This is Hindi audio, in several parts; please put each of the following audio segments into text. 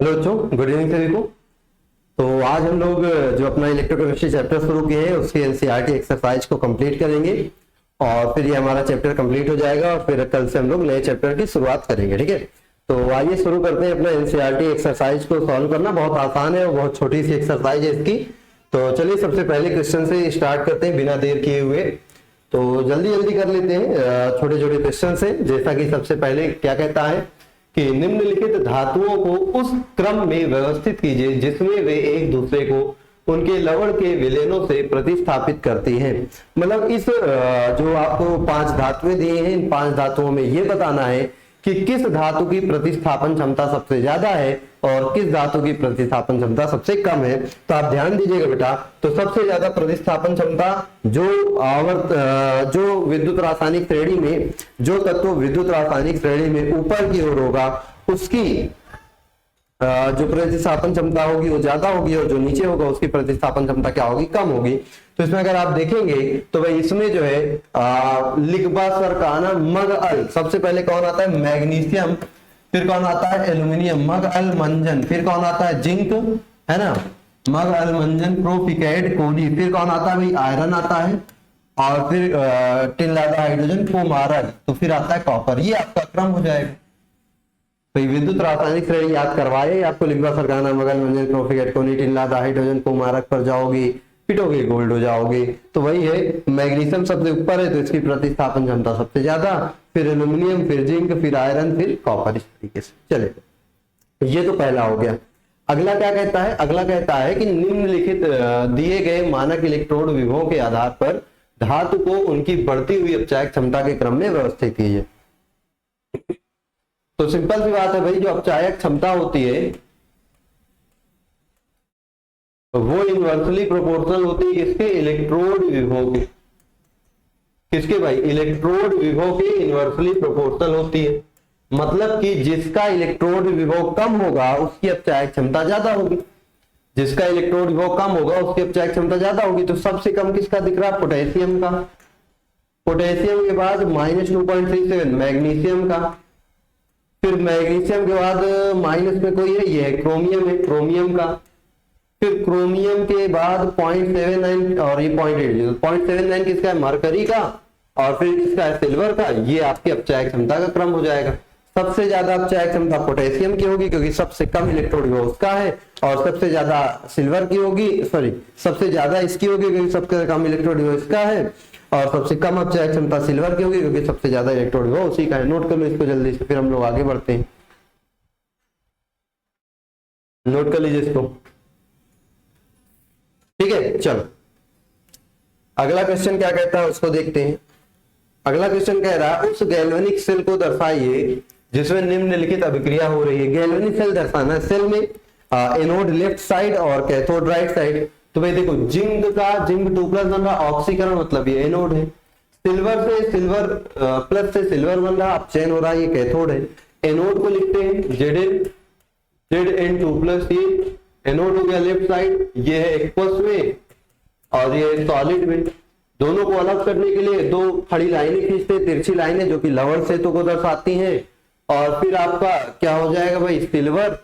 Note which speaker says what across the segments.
Speaker 1: हेलो बच्चों, गुड इवनिंग सभी को। तो आज हम लोग जो अपना इलेक्ट्रोकेमिस्ट्री चैप्टर शुरू किए हैं उसके एनसीईआरटी एक्सरसाइज को कंप्लीट करेंगे और फिर ये हमारा चैप्टर कंप्लीट हो जाएगा और फिर कल से हम लोग नए चैप्टर की शुरुआत करेंगे। ठीक है, तो आइए शुरू करते हैं अपना एनसीईआरटी एक्सरसाइज को सॉल्व करना। बहुत आसान है और बहुत छोटी सी एक्सरसाइज है इसकी। तो चलिए सबसे पहले क्वेश्चन से स्टार्ट करते हैं बिना देर किए हुए। तो जल्दी जल्दी कर लेते हैं छोटे छोटे क्वेश्चन से। जैसा कि सबसे पहले क्या कहता है कि निम्नलिखित धातुओं को उस क्रम में व्यवस्थित कीजिए जिसमें वे एक दूसरे को उनके लवण के विलयनों से प्रतिस्थापित करती हैं। मतलब इस जो आपको 5 धातुएं दी हैं, इन 5 धातुओं में ये बताना है कि किस धातु की प्रतिस्थापन क्षमता सबसे ज्यादा है और किस धातु की प्रतिस्थापन क्षमता सबसे कम है। तो आप ध्यान दीजिएगा बेटा। तो सबसे ज्यादा प्रतिस्थापन क्षमता जो विद्युत रासायनिक श्रेणी में जो तत्व विद्युत रासायनिक श्रेणी में ऊपर की ओर होगा उसकी जो प्रतिस्थापन क्षमता होगी वो ज्यादा होगी और जो नीचे होगा उसकी प्रतिस्थापन क्षमता क्या होगी, कम होगी। तो इसमें अगर आप देखेंगे तो भाई इसमें जो है लिग्बा सरकाना मग अल, सबसे पहले कौन आता है, मैग्नीशियम, फिर कौन आता है, एल्यूमिनियम, मग अल मंजन, फिर कौन आता है, जिंक, है ना, मग अल मंजन, प्रोपिकेट, कोली, फिर कौन आता है भाई, आयरन आता है, और फिर टिन लादा हाइड्रोजन, कुमारक, तो फिर आता है कॉपर। ये आपका क्रम हो जाएगा। तो विद्युत रासायनिक श्रेणी याद करवाए आपको, लिग्बा सरकाना मग अल मंजन प्रोपिकेट कोनी टिन लादा हाइड्रोजन कुमारक पर जाओगे, पिटोगे गोल्ड हो जाओगे। तो वही है, मैग्नीशियम सबसे ऊपर है तो इसकी प्रतिस्थापन क्षमता सबसे ज्यादा, फिर एल्यूमिनियम, फिर जिंक, फिर आयरन, फिर कॉपर, इस तरीके से चले। ये तो पहला हो गया। अगला क्या कहता है, अगला कहता है कि निम्नलिखित दिए गए मानक इलेक्ट्रोड विभवों के आधार पर धातु को उनकी बढ़ती हुई अपचायक क्षमता के क्रम में व्यवस्थित कीजिए। तो सिंपल सी बात है भाई, जो अपचायक क्षमता होती है वो इनवर्सली प्रोपोर्शनल होती है किसके, इलेक्ट्रोड विभव के। किसके भाई, इलेक्ट्रोड विभव के इनवर्सली प्रोपोर्शनल होती है। मतलब कि जिसका इलेक्ट्रोड विभव कम होगा उसकी अपचायक क्षमता ज्यादा होगी, जिसका इलेक्ट्रोड विभव कम होगा उसकी अपचायक क्षमता ज्यादा होगी। तो सबसे कम किसका दिख रहा है, पोटेशियम का। पोटेशियम के बाद -2.37 मैग्नीशियम का, फिर मैग्नीशियम के बाद माइनस में कोई है, ये है क्रोमियम, है क्रोमियम का, फिर क्रोमियम के बाद 0.79 और ये 0.79 किसका है, मरकरी का, और फिर किसका है, सिल्वर का। ये आपकी अपचायक क्षमता का क्रम हो जाएगा। सबसे ज्यादा अपचायक क्षमता पोटेशियम की होगी क्योंकि सबसे कम इलेक्ट्रोड विभव उसका है, और सबसे ज्यादा सिल्वर की होगी, सॉरी सबसे ज्यादा इसकी होगी क्योंकि सबसे कम इलेक्ट्रोड विभव इसका है, और सबसे कम अपचायक क्षमता सिल्वर की होगी क्योंकि सबसे ज्यादा इलेक्ट्रोड विभव उसी का है। नोट कर लो इसको जल्दी से, फिर हम लोग आगे बढ़ते हैं। नोट कर लीजिए इसको, ठीक है। चलो अगला क्वेश्चन क्या कहता है उसको देखते हैं। अगला क्वेश्चन कह रहा है उस गैल्वेनिक सेल को दर्शाइए जिसमें निम्नलिखित अभिक्रिया हो रही है। गैल्वेनिक सेल दर्शाना है, सेल में एनोड लेफ्ट साइड और कैथोड राइट साइड। तो भाई देखो, जिंक 2+ बन रहा, ऑक्सीकरण मतलब ये एनोड है, सिल्वर से सिल्वर प्लस से सिल्वर बन रहा, अपचयन हो रहा, ये कैथोड है। एनोड को लिखते हैं Zn2+, ये एनोड हो गया लेफ्ट साइड, ये है एक्वस में और ये सॉलिड में। दोनों को अलग करने के लिए 2 खड़ी लाइनें खींचते हैं, तिरछी लाइनें जो कि लवण सेतु को दर्शाती हैं, और फिर आपका क्या हो जाएगा भाई, सिल्वर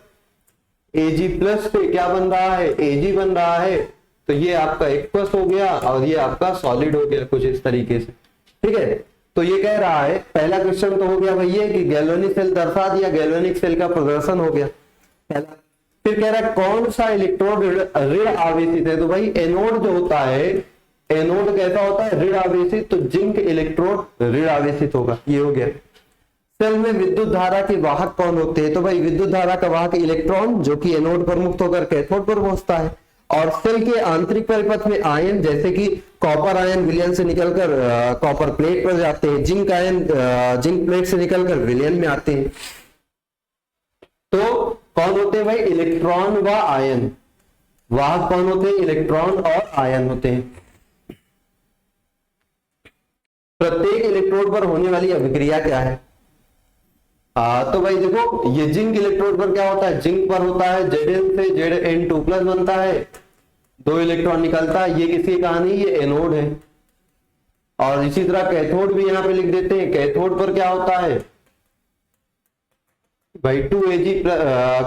Speaker 1: Ag+ से क्या बन रहा है, Ag बन रहा है। तो ये आपका एक्वस हो गया और ये आपका सॉलिड हो गया, कुछ इस तरीके से, ठीक है। तो ये कह रहा है, पहला क्वेश्चन तो हो गया भाई ये कि गैल्वेनिक सेल दर्शा दिया, गैल्वेनिक सेल का प्रदर्शन हो गया पहला। फिर कह रहा है कौन सा इलेक्ट्रोड ऋण आवेशित है। तो भाई एनोड जो होता है, एनोड कैसा होता है, ऋण आवेशित, तो जिंक इलेक्ट्रोड ऋण आवेशित होगा, ये हो गया। सेल में विद्युत धारा के वाहक कौन होते हैं। तो भाई विद्युत धारा का वाहक इलेक्ट्रॉन जो कि एनोड पर मुक्त होकर कैथोड पर पहुंचता है, और सेल के आंतरिक परिपथ में आयन जैसे कि कॉपर आयन विलयन से निकलकर कॉपर प्लेट पर जाते हैं, जिंक आयन जिंक प्लेट से निकलकर विलयन में आते हैं। तो कौन होते हैं भाई, इलेक्ट्रॉन व आयन। वाहक कौन होते हैं, इलेक्ट्रॉन और आयन होते हैं। प्रत्येक इलेक्ट्रोड पर होने वाली अभिक्रिया क्या है। तो भाई देखो, ये जिंक इलेक्ट्रोड पर क्या होता है, जिंक पर होता है Zn से Zn2+ बनता है, 2 इलेक्ट्रॉन निकलता है, ये किसकी कहानी, ये एनोड है। और इसी तरह कैथोड भी यहां पे लिख देते हैं, कैथोड पर क्या होता है, भाई 2Ag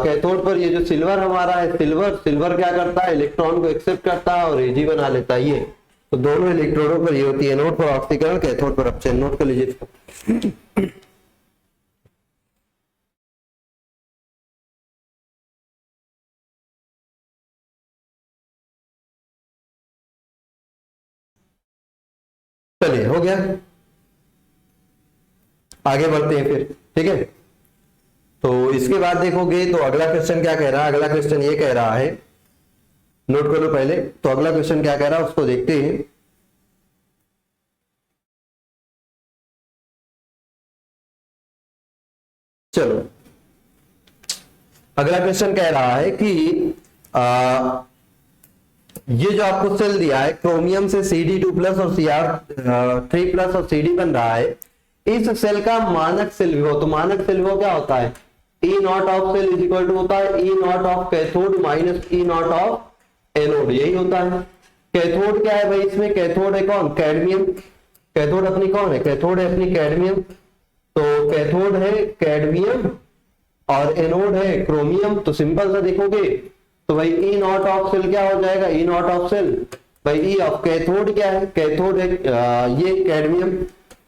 Speaker 1: कैथोड पर ये जो सिल्वर हमारा है, सिल्वर क्या करता है, इलेक्ट्रॉन को एक्सेप्ट करता है और Ag बना लेता है। ये तो दोनों इलेक्ट्रोडों पर ये होती है एनोड पर ऑक्सीकरण, कैथोड पर अपचयन। नोट कर लीजिए इसको। चलिए हो गया, आगे बढ़ते हैं फिर, ठीक है। तो इसके बाद देखोगे तो अगला क्वेश्चन क्या कह रहा है, अगला क्वेश्चन ये कह रहा है, नोट कर लो पहले। तो अगला क्वेश्चन क्या कह रहा है उसको देखते हैं। चलो अगला क्वेश्चन कह रहा है कि ये जो आपको सेल दिया है क्रोमियम से Cd2+ और Cr3+ और Cd बन रहा है, इस सेल का मानक सेल विभव, तो मानक सेल विभव क्या होता है, E not of cell is equal to होता है E not of cathode minus E not of anode, यही होता है। कैथोड क्या है भाई, इसमें कैथोड है कौन, कैडमियम। कैथोड अपनी कौन है, कैथोड है अपनी कैडमियम। तो कैथोड है कैडमियम और एनोड है क्रोमियम। तो सिंपल सा देखोगे तो भाई E नॉट ऑफ सेल क्या हो जाएगा, E नॉट ऑफ सेल भाई E ऑफ कैथोड क्या है, कैथोड है ये कैडमियम,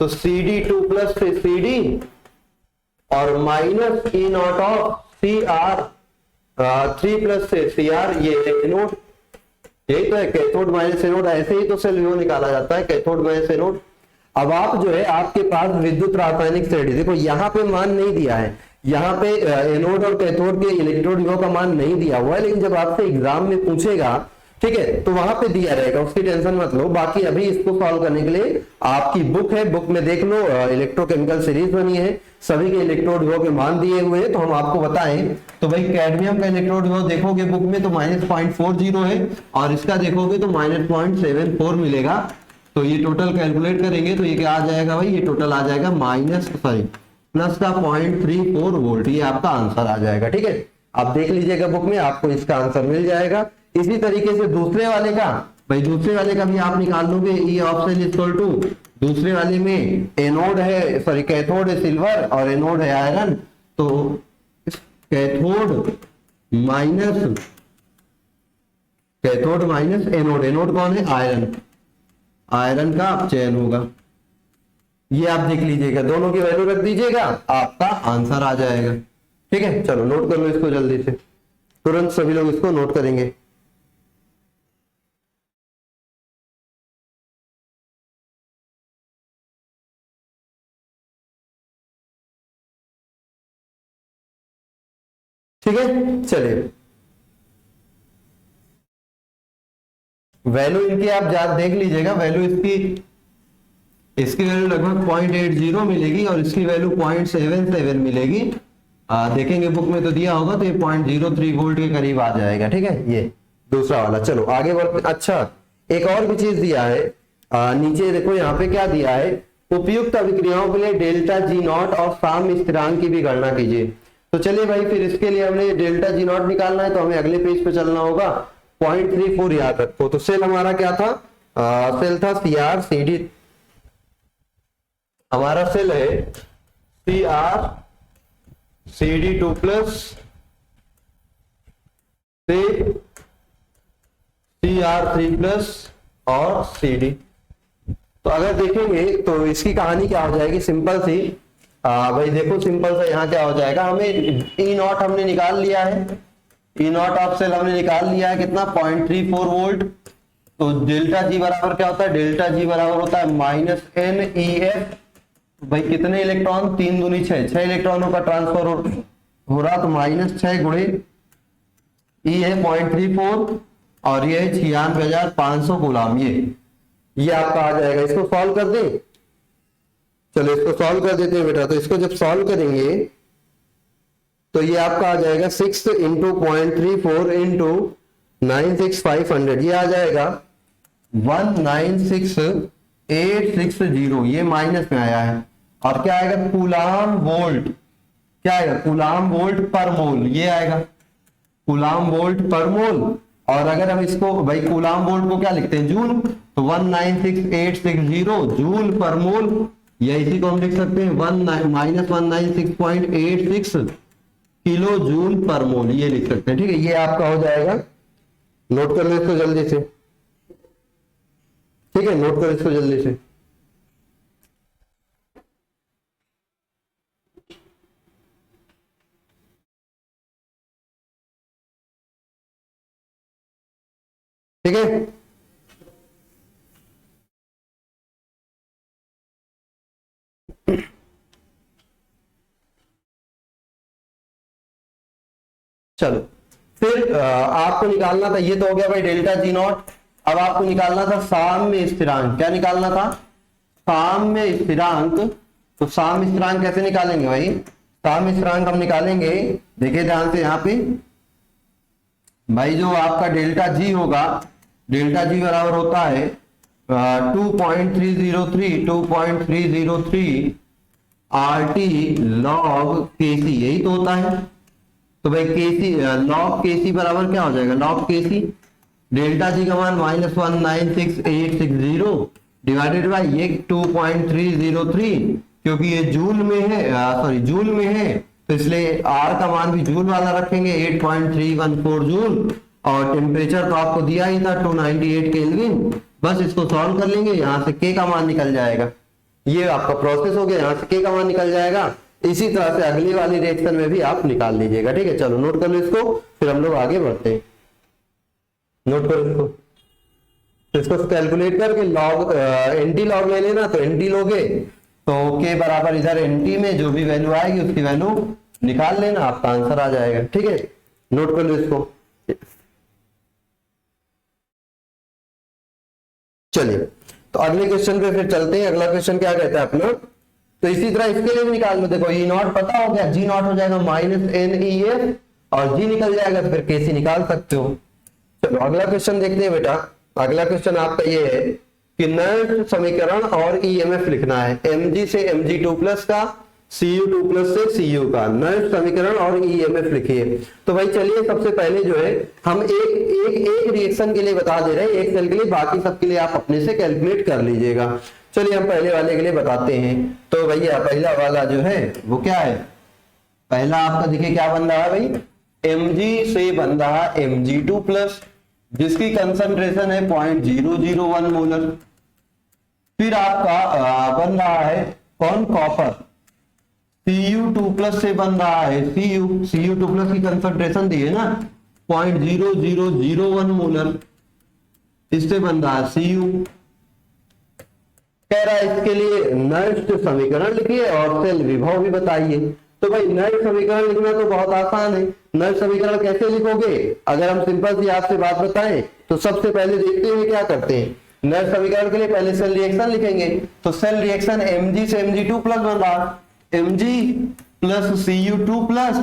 Speaker 1: तो Cd2+ से Cd और minus E not of Cr3+ से Cr, ये एनोड। यही तो है कैथोड माइनस एनोड, ऐसे ही तो सेल विभव निकाला जाता है, कैथोड माइनस एनोड। अब आप जो है आपके पास विद्युत रासायनिक श्रेणी, देखो यहाँ पे मान नहीं दिया है, यहाँ पे एनोड और कैथोड के इलेक्ट्रोड विभव का मान नहीं दिया हुआ है, लेकिन जब आपसे एग्जाम में पूछेगा, ठीक है, तो वहां पे दिया रहेगा, उसकी टेंशन मत लो। बाकी अभी इसको सॉल्व करने के लिए आपकी बुक है, बुक में देख लो, इलेक्ट्रोकेमिकल सीरीज बनी है, सभी के इलेक्ट्रोड विभव के मान दिए हुए हैं। तो हम आपको बताएं तो भाई कैडमियम का इलेक्ट्रोड विभव देखोगे बुक में तो -0.40 है, और इसका देखोगे तो -0.74 मिलेगा। तो ये टोटल कैलकुलेट करेंगे तो ये क्या आ जाएगा भाई, ये टोटल आ जाएगा प्लस का 0.34 वोल्ट, ये आपका आंसर आ जाएगा। ठीक है, आप देख लीजिएगा बुक में, आपको इसका आंसर मिल जाएगा। इसी तरीके से दूसरे वाले का, भाई दूसरे वाले का भी आप निकाल लोगे, E of cell equal to, दूसरे वाले में एनोड है, सॉरी कैथोड है सिल्वर और एनोड है आयरन, तो कैथोड माइनस एनोड, एनोड कौन है, आयरन, आयरन का अपचयन होगा। ये आप देख लीजिएगा, दोनों की वैल्यू रख दीजिएगा, आपका आंसर आ जाएगा। ठीक है, चलो नोट कर लो इसको जल्दी से, तुरंत सभी लोग इसको नोट करेंगे। ठीक है, चलिए वैल्यू इनकी आप देख लीजिएगा, वैल्यू इसकी वैल्यू लगभग 0.80 मिलेगी और इसकी वैल्यू 0.77 मिलेगी। देखेंगे बुक में तो दिया होगा, तो ये 0.03 वोल्ट के करीब आ जाएगा। ठीक है, ये दूसरा वाला। चलो आगे बढ़ते। अच्छा, एक और भी चीज दिया है, नीचे देखो यहाँ पे क्या दिया है, उपयुक्त अभिक्रियाओं के लिए डेल्टा G नॉट और साम्य स्थिरांक की भी गणना कीजिए। तो चलिए भाई, फिर इसके लिए हमें डेल्टा G नॉट निकालना है, तो हमें अगले पेज पे चलना होगा। 0.34 याद रखो। तो सेल हमारा क्या था, सेल था CrCd, हमारा सेल है CrCd2+ से Cr3+ और Cd। तो अगर देखेंगे तो इसकी कहानी क्या हो जाएगी, सिंपल सी। भाई देखो सिंपल सा, यहाँ क्या हो जाएगा, हमें E नॉट हमने निकाल लिया है, E नॉट ऑफ सेल हमने निकाल लिया है, कितना 0.34 वोल्ट। तो डेल्टा G बराबर क्या होता है, डेल्टा G बराबर होता है -NEF। भाई कितने इलेक्ट्रॉन, 3 दूनी 6, 6 इलेक्ट्रॉनों का ट्रांसफर हो रहा, तो -6 गुणे E है 0.34 और ये 96,500 गुलाम, ये आपका आ जाएगा। इसको सॉल्व कर दे, चलो इसको सॉल्व कर देते हैं बेटा। तो इसको जब सॉल्व करेंगे तो ये आपका आ जाएगा 6 × 0.34 × 96,500, ये आ जाएगा 196,860। ये माइनस में आया है, और क्या आएगा, कूलाम वोल्ट, क्या आएगा, कूलाम वोल्ट पर मोल, ये आएगा कूलाम वोल्ट पर मोल। और अगर हम इसको भाई कूलाम वोल्ट को क्या लिखते हैं, जूल, तो 196,860 जूल पर मोल, या इसी को हम लिख सकते हैं -196.86 किलो जूल पर मोल ये लिख सकते हैं। ठीक है, ये आपका हो जाएगा। नोट कर लो इसको जल्दी से। ठीक है, नोट करो इसको जल्दी से। ठीक है, चलो फिर आपको निकालना था, ये तो हो गया भाई डेल्टा जी नॉट। अब आपको निकालना था साम्य स्थिरांक। क्या निकालना था? साम्य स्थिरांक। तो साम्य स्थिरांक कैसे निकालेंगे भाई? साम्य स्थिरांक हम निकालेंगे, देखिए ध्यान से यहाँ पे भाई, जो आपका डेल्टा जी होगा, डेल्टा जी बराबर होता है 2.303 RT log KC, यही तो होता है। तो भाई केसी लॉग केसी बराबर क्या हो जाएगा? लॉग केसी डेल्टा जी का मान -196,860 डिवाइडेड बाई ये 2.303, क्योंकि ये जूल में है, सॉरी जूल में है, तो इसलिए आर का मान भी जूल वाला रखेंगे 8.314 जूल। और टेम्परेचर तो आपको दिया ही था 298 केल्विन। बस इसको सॉल्व कर लेंगे, यहाँ से के का मान निकल जाएगा। ये आपका प्रोसेस हो गया, यहाँ से के का मान निकल जाएगा। इसी तरह से अगली वाली रिएक्शन में भी आप निकाल लीजिएगा। ठीक है, चलो नोट कर लो इसको, फिर हम लोग आगे बढ़ते हैं। नोट करो इसको, तो इसको कैलकुलेट करके लॉग एनटी लॉग ले लेना, तो एनटी लोगे तो के बराबर इधर एनटी में जो भी वैल्यू आएगी उसकी वैल्यू निकाल लेना, आपका आंसर आ जाएगा। ठीक है, नोट कर लो इसको। चलिए, तो अगले क्वेश्चन पे फिर चलते हैं। अगला क्वेश्चन क्या कहता है अपना, तो इसी तरह इसके लिए भी निकाल लो। देखो ई नॉट पता हो गया, जी नॉट हो जाएगा -NEF और जी निकल जाएगा, तो फिर केसी निकाल सकते हो। चलो अगला क्वेश्चन देखते हैं बेटा। अगला क्वेश्चन आपका ये है कि नर्स समीकरण और ईएमएफ लिखना है। mg से mg2+ का, Cu2+ से Cu का नर्स समीकरण और ईएमएफ लिखिए। तो भाई चलिए, सबसे पहले जो है हम एक रिएक्शन के लिए बता दे रहे हैं, एक सेल के लिए, बाकी सबके लिए आप अपने से कैलकुलेट कर लीजिएगा। चलिए हम पहले वाले के लिए बताते हैं। तो भैया पहला वाला जो है वो क्या है? पहला आपका देखिए क्या बन रहा है भाई, mg से बन रहा है mg2+, जिसकी कंसंट्रेशन है 0.001 मोलर। फिर आपका बन रहा है कौन? कॉपर। Cu2+ से बन रहा है Cu2+ की कंसंट्रेशन दी है ना 0.0001 मोलर, इससे बन रहा है Cu। कह रहा है इसके लिए नर्स्ट समीकरण लिखिए और सेल विभव भी बताइए। तो भाई नर्स्ट समीकरण लिखना तो बहुत आसान है। नर्स्ट समीकरण कैसे लिखोगे? अगर हम सिंपल सी आपसे बात बताएं तो सबसे पहले देखते हैं क्या करते हैं। नर्स्ट समीकरण के लिए पहले सेल रिएक्शन लिखेंगे। तो सेल रिएक्शन mg से mg2+ बन रहा, mg प्लस Cu2+,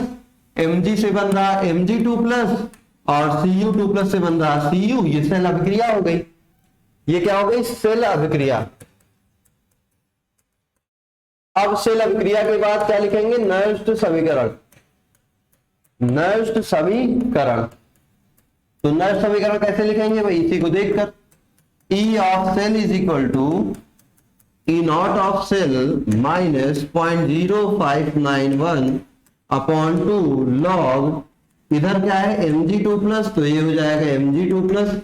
Speaker 1: mg से बन रहा mg2+ और Cu2+ से बन रहा Cu। ये सेल अभिक्रिया हो गई। ये क्या हो गई? सेल अभिक्रिया। अब सेल अभिक्रिया के बाद क्या लिखेंगे? नर्स्ट समीकरण। नर्स्ट समीकरण, तो नर्स्ट समीकरण कैसे लिखेंगे भाई? इसी को देखकर, E of cell is equal to E not of cell minus 0.0591 upon 2 log, इधर क्या है mg2+, तो ये हो जाएगा mg2+,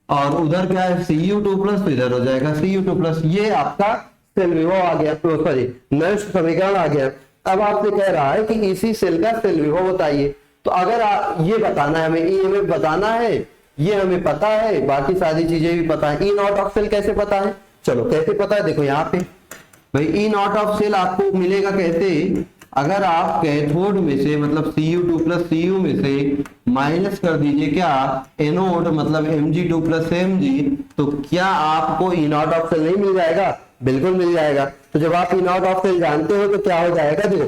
Speaker 1: और उधर क्या है Cu2+, तो इधर हो जाएगा Cu2+। ये आपका सेल विभव आ गया, सॉरी नर्स्ट समीकरण आ गया। अब आपसे कह रहा है कि इसी सेल का सेल विभव बताइए। तो अगर ये बताना है हमें, ईएमएफ बताना है, ये हमें पता है, बाकी सारी चीजें भी पता है। ई नॉट ऑफ सेल कैसे पता है? चलो कैसे पता है, देखो यहाँ पे भाई ई नॉट ऑफ सेल आपको मिलेगा कैसे? अगर आप कैथोड में से मतलब Cu2+ Cu में से माइनस कर दीजिए क्या एनोड मतलब Mg2+ Mg, तो क्या आपको ई नॉट ऑफ सेल नहीं मिल जाएगा? बिल्कुल मिल जाएगा। तो जब आप ई नॉट ऑफ सेल जानते हो तो क्या हो जाएगा? देखो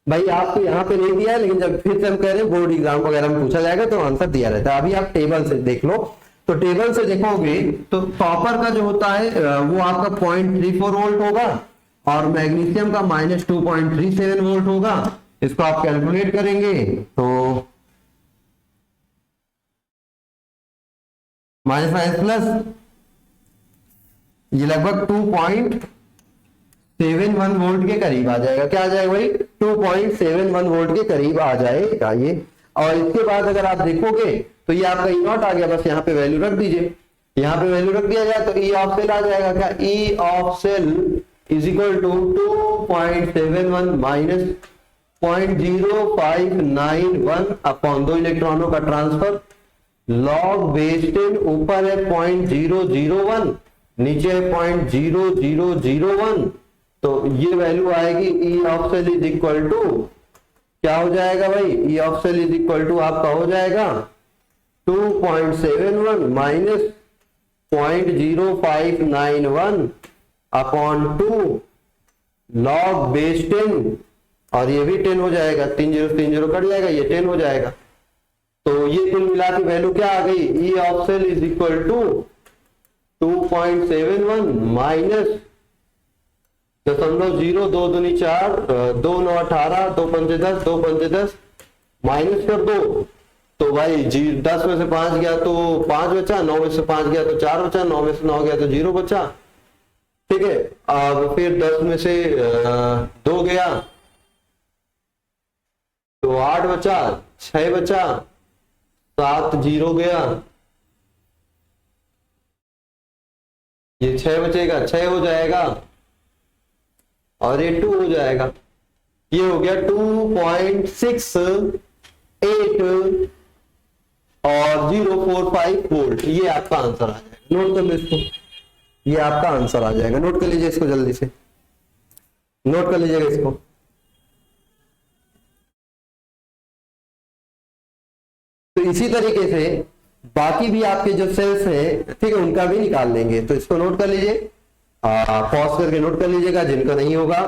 Speaker 1: भाई आपको यहाँ पे नहीं दिया है, लेकिन जब फिर से हम कह रहे हैं बोर्ड एग्जाम वगैरह में पूछा जाएगा तो आंसर दिया रहता है। अभी आप टेबल से देख लो, तो टेबल से देखोगे तो कॉपर का जो होता है वो आपका 0.34 वोल्ट होगा और मैग्नीशियम का -2.37 वोल्ट होगा। इसको आप कैलकुलेट करेंगे तो माइनस माइनस प्लस, ये लगभग 2.71 वोल्ट के करीब आ जाएगा। क्या आ जाएगा भाई? 2.71 वोल्ट के करीब आ जाएगा ये। और इसके बाद अगर आप देखोगे तो ये आपका ई नॉट आ गया, बस यहाँ पे वैल्यू रख दीजिए। यहाँ पे वैल्यू रख दिया जाए तो ई ऑफ सेल आ जाएगा। क्या? E of cell is equal to 2.71 minus 0.0591 upon 2 इलेक्ट्रॉनों का ट्रांसफर, लॉग बेस 10 ऊपर है 0.001, नीचे है 0.0001, तो ये वैल्यू आएगी E of cell is equal to, क्या हो जाएगा भाई? E of cell is equal to आपका हो जाएगा 2.71 माइनस 0.0591 अपॉन 2 लॉग बेस 10, और ये भी 10 हो जाएगा, 3 0 कट जाएगा, ये 10 हो जाएगा। तो ये कुल मिला के वैल्यू क्या आ गई? E of cell is equal to 2.71 minus 0.02 दूनी 4, 2 9 18, 2 5 10, 2 5 10 माइनस कर दो, तो भाई 10 में से 5 गया तो 5 बचा, 9 में से 5 गया तो 4 बचा, 9 में से 9 गया तो 0 बचा। ठीक है, अब फिर 10 में से 2 गया तो 8 बचा, 6 बचा, 7 0 गया, ये 6 बचेगा, 6 हो जाएगा और ये 2 हो जाएगा। ये हो गया 2.68 और 045 वोल्ट। ये आपका आंसर आ जाएगा। नोट कर लो इसको, ये आपका आंसर आ जाएगा। नोट कर लीजिए इसको, जल्दी से नोट कर लीजिएगा इसको। तो इसी तरीके से बाकी भी आपके जो सेल्स हैं, ठीक है, उनका भी निकाल लेंगे। तो इसको नोट कर लीजिए, पॉज करके नोट कर लीजिएगा। जिनका नहीं होगा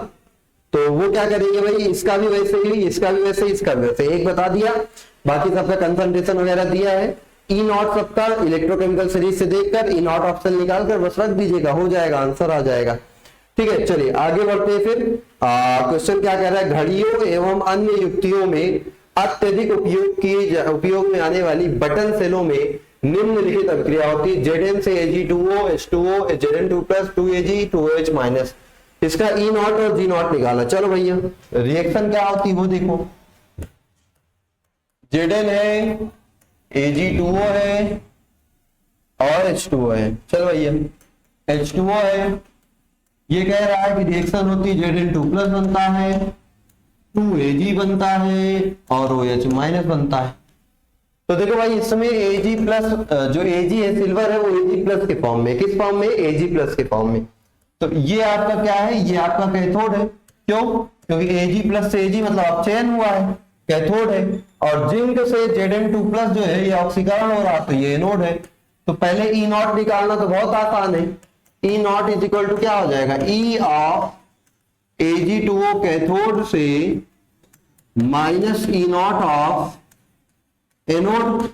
Speaker 1: तो वो क्या करेंगे भाई, इसका भी वैसे ही, इसका भी वैसे ही, इसका भी वैसे। एक बता दिया, बाकी सबका कंसंट्रेशन वगैरह दिया है। ई नॉट सबका इलेक्ट्रोकेमिकल सीरीज से देखकर ई नॉट ऑफ सेल निकालकर बस रख दीजिएगा, हो जाएगा, आंसर आ जाएगा। ठीक है, चलिए आगे बढ़ते हैं। फिर क्वेश्चन क्या कह रहा है? घड़ियों एवं अन्य युक्तियों में अत्यधिक उपयोग में आने वाली बटन सेलों में निम्नलिखित अभिक्रिया होती है। Zn से Ag2O H2O Zn2 plus 2Ag 2OH minus. इसका ई नॉट और जी नॉट निकाला। चलो भैया, रिएक्शन क्या होती है वो देखो। Zn है, Ag2O है और H2O है। चलो भैया, H2O है, ये कह रहा है कि रिएक्शन होती है, Zn2 प्लस बनता है, 2Ag बनता है और OH माइनस बनता है। तो देखो भाई, इसमें Ag प्लस, जो Ag है सिल्वर है, वो Ag प्लस के फॉर्म में, किस फॉर्म में? Ag प्लस के फॉर्म में। तो ये आपका क्या है? ये आपका कैथोड है। क्यों? क्योंकि Ag प्लस से Ag मतलब अपचयन हुआ है, कैथोड है। और जिंक से Zn2 प्लस जो है ये ऑक्सीकरण हो रहा, तो ये एनोड है। तो पहले ई नॉट निकालना तो बहुत आसान है। ई नॉट इज इक्वल टू क्या हो जाएगा? ई ऑफ Ag2O कैथोड से minus E not of anode.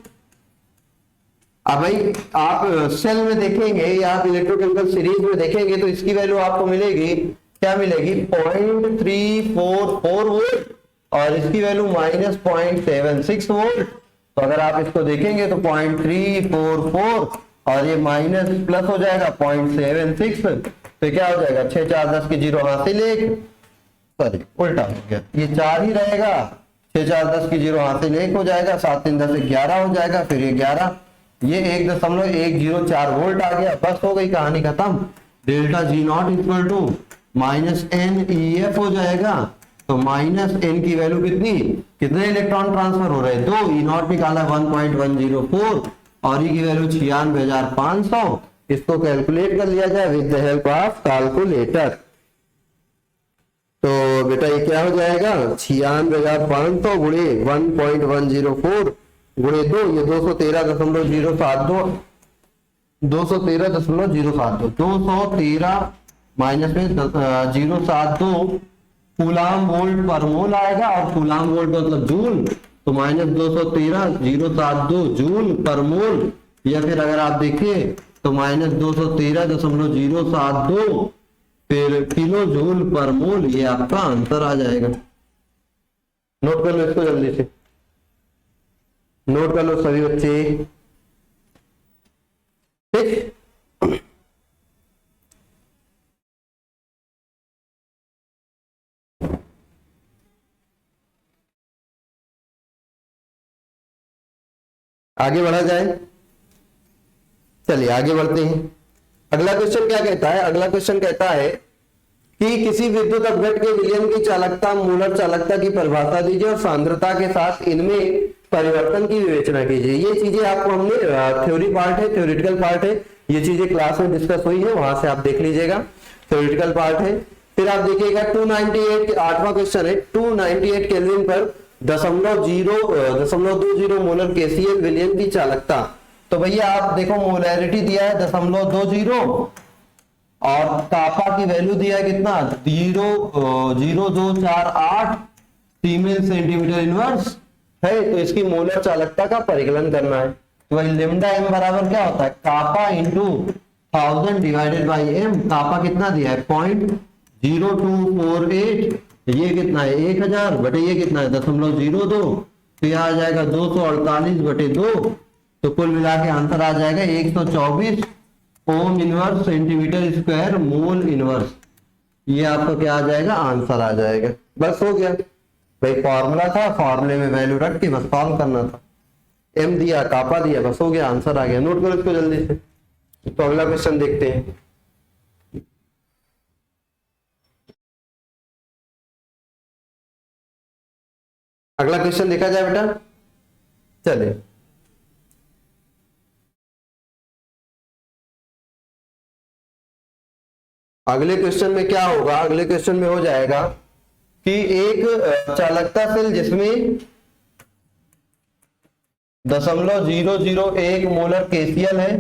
Speaker 1: अब भाई आप सेल में देखेंगे या आप इलेक्ट्रोकेमिकल सीरीज में देखेंगे तो इसकी वैल्यू आपको मिलेगी, क्या मिलेगी? 0.344 वोल्ट और इसकी वैल्यू माइनस 0.76 वोल्ट। तो अगर आप इसको देखेंगे तो 0.344 और ये माइनस प्लस हो जाएगा 0.76, तो क्या हो जाएगा? 6 4 10 की 0 हासिल 1, सॉरी उल्टा हो गया, ये 4 ही रहेगा, 6 4 10 की 0 हासिल 1 हो जाएगा, 7 3 10 11 हो जाएगा, फिर ये 11, ये 1.104 वोल्ट आ गया। बस हो गई कहानी खत्म। Delta G not equal to minus NEF हो जाएगा। तो माइनस n की वैल्यू कितनी, कितने इलेक्ट्रॉन ट्रांसफर हो रहे हैं? 2। ई नॉट निकाला 1.104 और ई की वैल्यू 96,500। इसको कैलकुलेट कर लिया जाए with the help of calculator. तो बेटा ये क्या हो जाएगा? 96,500 गुणे 1.104 गुणे 2, ये 213.072, 213 माइनस में 072 कूलाम वोल्ट पर मोल आएगा, और कूलाम वोल्ट मतलब जूल, तो माइनस 213.072 जूल पर मोल, या फिर अगर आप देखिए तो माइनस 213.072 फिर किलो जूल पर मोल। ये आपका आंसर आ जाएगा। नोट कर लो इसको, जल्दी से नोट कर लो सभी बच्चे, ठीक। आगे बढ़ा जाए, चलिए आगे बढ़ते हैं। अगला क्वेश्चन क्या कहता है, अगला क्वेश्चन कहता है कि किसी विद्युत अपघट के विलयन की चालकता मूलर चालकता की परिभाषा दीजिए और सांद्रता के साथ इनमें परिवर्तन की विवेचना कीजिए। ये चीजें आपको हमने थ्योरी पार्ट है, थ्योरेटिकल पार्ट है, ये चीजें क्लास में डिस्कस हुई है, वहां से आप देख लीजिएगा, थ्योरेटिकल पार्ट है। फिर आप देखिएगा 298 8वां क्वेश्चन है, 298 केल्विन पर 0.20 मोलर केसीएल विलयन की चालकता। तो भैया आप देखो मोलैरिटी दिया है 0.20 और कापा की वैल्यू दिया है कितना 0.0248 सीमेंस सेंटीमीटर इनवर्स है। तो इसकी मोलर चालकता का परिकलन करना है। तो भाई लेमडा एम बराबर क्या होता है, kappa into 1000 divided by M. कापा कितना दिया है 0.0248, ये कितना है 1000 बटे ये कितना है 0.02, तो यह आ जाएगा 248/2। तो कुल मिला के आंसर आ जाएगा 124 ohm inverse centimetre square mole inverse. ये आपका क्या आ जाएगा, आंसर आ जाएगा। बस हो गया भाई, फॉर्मूला था, फॉर्मूले में वैल्यू रख के बस सॉल्व करना था। एम दिया, कापा दिया, बस हो गया, आंसर आ गया। नोट करो इसको जल्दी से। तो अगला क्वेश्चन देखते हैं। अगला क्वेश्चन देखा जाए बेटा, चलिए अगले क्वेश्चन में क्या होगा, अगले क्वेश्चन में हो जाएगा कि एक चालकता सेल जिसमें 0.001 मोलर केसीएल है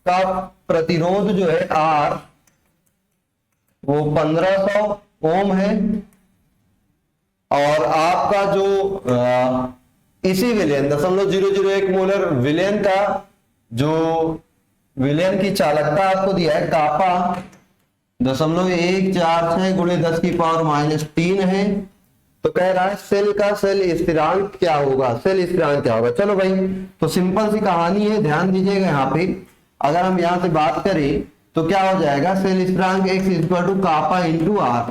Speaker 1: का प्रतिरोध जो है आर वो 1500 ओम है, और आपका जो इसी विलयन 0.001 मोलर विलयन का जो विलयन की चालकता आपको दिया है कापा 0.146 गुणे 10⁻³ है। तो कह रहा है सेल का सेल स्थिरांक क्या होगा, सेल स्थिरांक क्या होगा। चलो भाई, तो सिंपल सी कहानी है, ध्यान दीजिएगा। यहाँ पे अगर हम यहाँ से बात करें तो क्या हो जाएगा, सेल स्थिरांक x equal to kappa into R.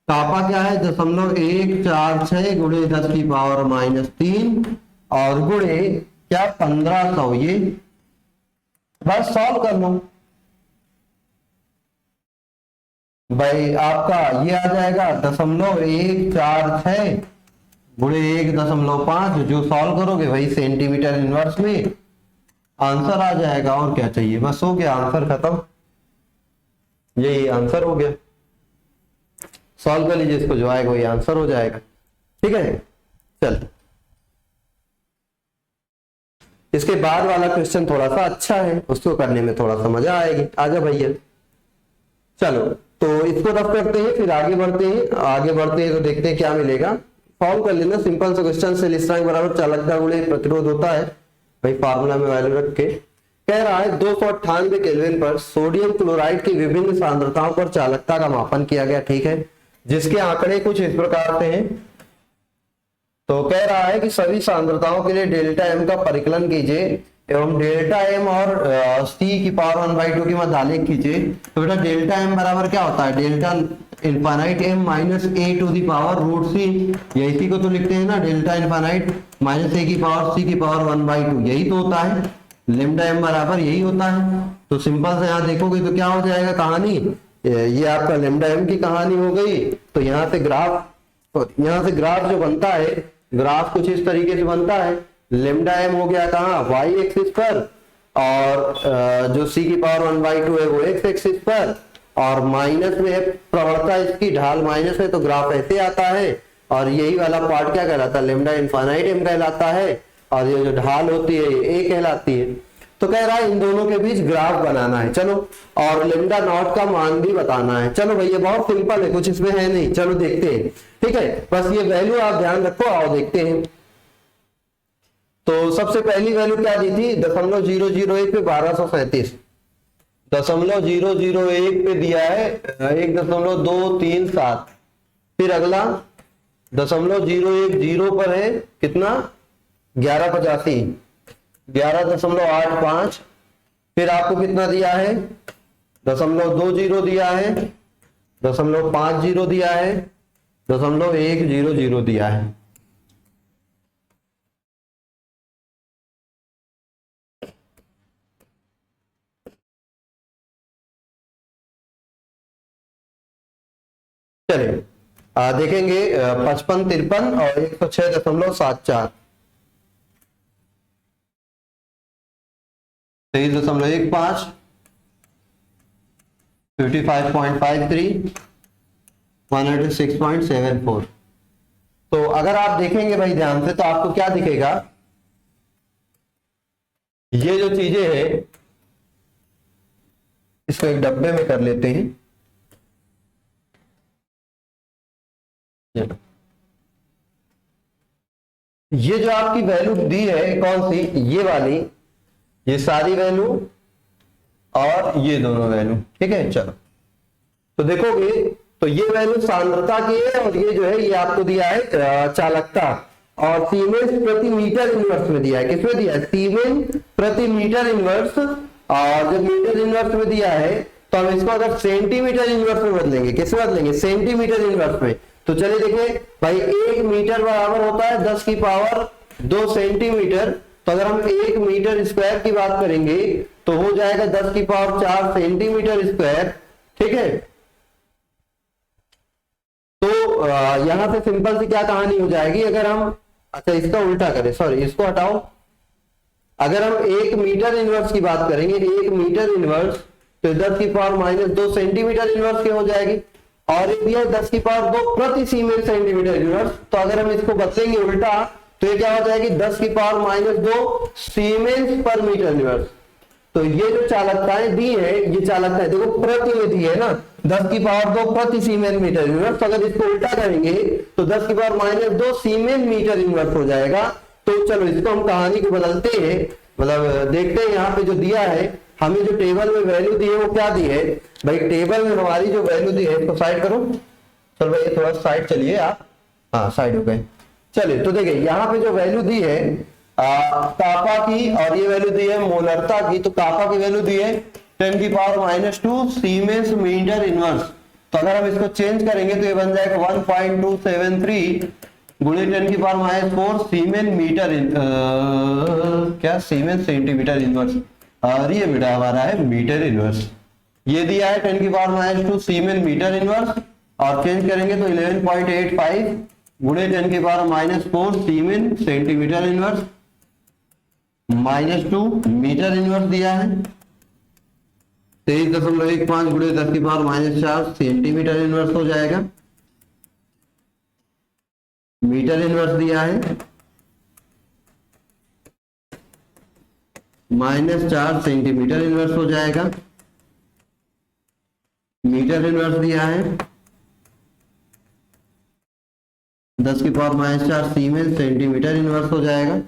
Speaker 1: Kappa क्या है 0.146 गुणे 10⁻³ और गुणे क्या 1500, ये बस सॉल्व कर लो भाई। आपका ये आ जाएगा 0.146 गुणे 1.5, जो सॉल्व करोगे भाई सेंटीमीटर इनवर्स में आंसर आ जाएगा। और क्या चाहिए, बस हो गया, आंसर खत्म, यही आंसर हो गया। सॉल्व कर लीजिए इसको, जो आएगा वही आंसर हो जाएगा। ठीक है, चल इसके बाद वाला क्वेश्चन थोड़ा सा अच्छा है, उसको करने में थोड़ा सा मजा आएगी। आजा भैया, चलो तो इसको रफ करते हैं, फिर आगे बढ़ते हैं। आगे बढ़ते हैं तो देखते हैं क्या मिलेगा। सॉल्व कर लेना, सिंपल सा क्वेश्चन। सेल स्थिरांक बराबर चालकता गुणे प्रतिरोध होता है भाई, फार्मूला में वैल्यू रख के। कह रहा है 298 केल्विन पर सोडियम क्लोराइड की विभिन्न सांद्रताओं पर चालकता का मापन किया गया। ठीक है, जिसके आंकड़े कुछ इस प्रकार से हैं। तो कह रहा है कि सभी सांद्रताओं के लिए डेल्टा एम का परिकलन कीजिए एवं डेल्टा एम और c⁻² के मध्य आलेख कीजिए। तो बेटा डेल्टा एम बराबर क्या होता है, delta infinite M minus a⁻√c, या इसी को तो लिखते हैं ना, डेल्टा इनफाइनाइट माइनस a⁻c⁻1/2, यही तो होता है। लेमडा एम बराबर यही होता है। तो सिंपल से यहाँ देखोगे तो क्या हो जाएगा कहानी, ये आपका लेमडा एम की कहानी हो गई। तो यहाँ से ग्राफ जो बनता है, ग्राफ कुछ इस तरीके से बनता है। लेमडा एम हो गया कहाँ, y एक्सिस पर, और जो c⁻1/2 है वो x एक्सिस पर, और माइनस में प्रवणता, इसकी ढाल माइनस है तो ग्राफ ऐसे आता है। और यही वाला पार्ट क्या कहलाता है, लेमडा इनफाइनाइट एम कहलाता है, और ये जो ढाल होती है ये a कहलाती है। तो कह रहा है इन दोनों के बीच ग्राफ बनाना है। चलो, और लेमडा नॉट का मान भी बताना है। चलो भैया बहुत सिंपल है, कुछ इसमें है नहीं, चलो देखते हैं। ठीक है, बस ये वैल्यू आप ध्यान रखो, आओ देखते हैं। तो सबसे पहली वैल्यू क्या दी थी, 0.001 पे 1237, 0.001 पे दिया है 1.237। फिर अगला 0.010 पर है कितना 1185, 11.85। फिर आपको कितना दिया है 0.20 दिया है, 0.50 दिया है, 0.100 दिया है। चलिए देखेंगे 55, 53 और 106.74, 23.15, 55.53, 106.74। तो अगर आप देखेंगे भाई ध्यान से तो आपको क्या दिखेगा, ये जो चीजें हैं इसको एक डब्बे में कर लेते हैं। ये जो आपकी वैल्यू दी है कौन सी, ये वाली, ये सारी वैल्यू और ये दोनों वैल्यू, ठीक है। चलो तो देखोगे तो ये वैल्यू सांद्रता की है और ये जो है ये आपको दिया है चालकता, और सीमेंस प्रति मीटर इनवर्स में दिया है। किसमें दिया है, सीमेंस प्रति मीटर इनवर्स। और जब मीटर इनवर्स में दिया है तो हम इसको अगर सेंटीमीटर इनवर्स में बदलेंगे, किसमें बदलेंगे, सेंटीमीटर इनवर्स में। तो चलिए देखिए भाई 1 मीटर बराबर होता है 10 की पावर 2 सेंटीमीटर। तो अगर हम 1 मीटर स्क्वायर की बात करेंगे तो हो जाएगा 10 की पावर 4 सेंटीमीटर स्क्वायर, ठीक है। तो यहां से सिंपल सी क्या कहानी हो जाएगी, अगर हम अच्छा इसका उल्टा करें, सॉरी इसको हटाओ, अगर हम 1 मीटर इनवर्स की बात करेंगे, 1 मीटर इनवर्स तो 10 की पावर -2 सेंटीमीटर इनवर्स की हो जाएगी। और ये दिया 10 की पावर 2 प्रति सीमेंस सेंटीमीटर इनवर्स। तो अगर हम इसको बदलेंगे उल्टा तो ये क्या हो जाएगी, 10 की पावर -2 सीमेंस पर मीटर इनवर्स। तो ये जो चालकताएं दी है, ये चालकताएं देखो प्रति में दी है ना, 10 की पावर 2 प्रति सीमेंस मीटर इनवर्स। तो अगर इसको उल्टा करेंगे तो 10 की पावर -2 सीमेंस मीटर इनवर्स हो जाएगा। तो चलो इसको हम कहानी को बदलते हैं, मतलब देखते हैं यहाँ पे जो दिया है, हमें जो टेबल में वैल्यू दी है वो क्या दी है भाई, टेबल में हमारी जो वैल्यू दी है इसको साइड करो। चलो भाई थोड़ा साइड चलिए आप, हाँ साइड हो गए। चलिए तो देखिए यहाँ पे जो वैल्यू दी है कापा की, और ये वैल्यू दी है मोलरता की। तो कापा की वैल्यू दी है 10 की पावर -2 सीमेंस मीटर इनवर्स। तो अगर हम इसको चेंज करेंगे तो ये बन जाएगा 1.273 गुणे 10 की पावर -4 सीमेंस मीटर क्या सीमेंस सेंटीमीटर इनवर्स, और ये बेटा हमारा है मीटर इनवर्स। ये दिया है 10 की पावर -2 सीमेंस मीटर इनवर्स, और चेंज करेंगे तो 11.85 गुणे 10 की power -4 siemens centimetre inverse, -2 metre inverse दिया है, 23.15 गुणे 10 की पावर -4 सेंटीमीटर इनवर्स हो जाएगा। मीटर इनवर्स दिया है -4 सेंटीमीटर इनवर्स हो जाएगा। मीटर इनवर्स दिया है 10 की पावर -4 सीमेंस सेंटीमीटर इनवर्स हो जाएगा,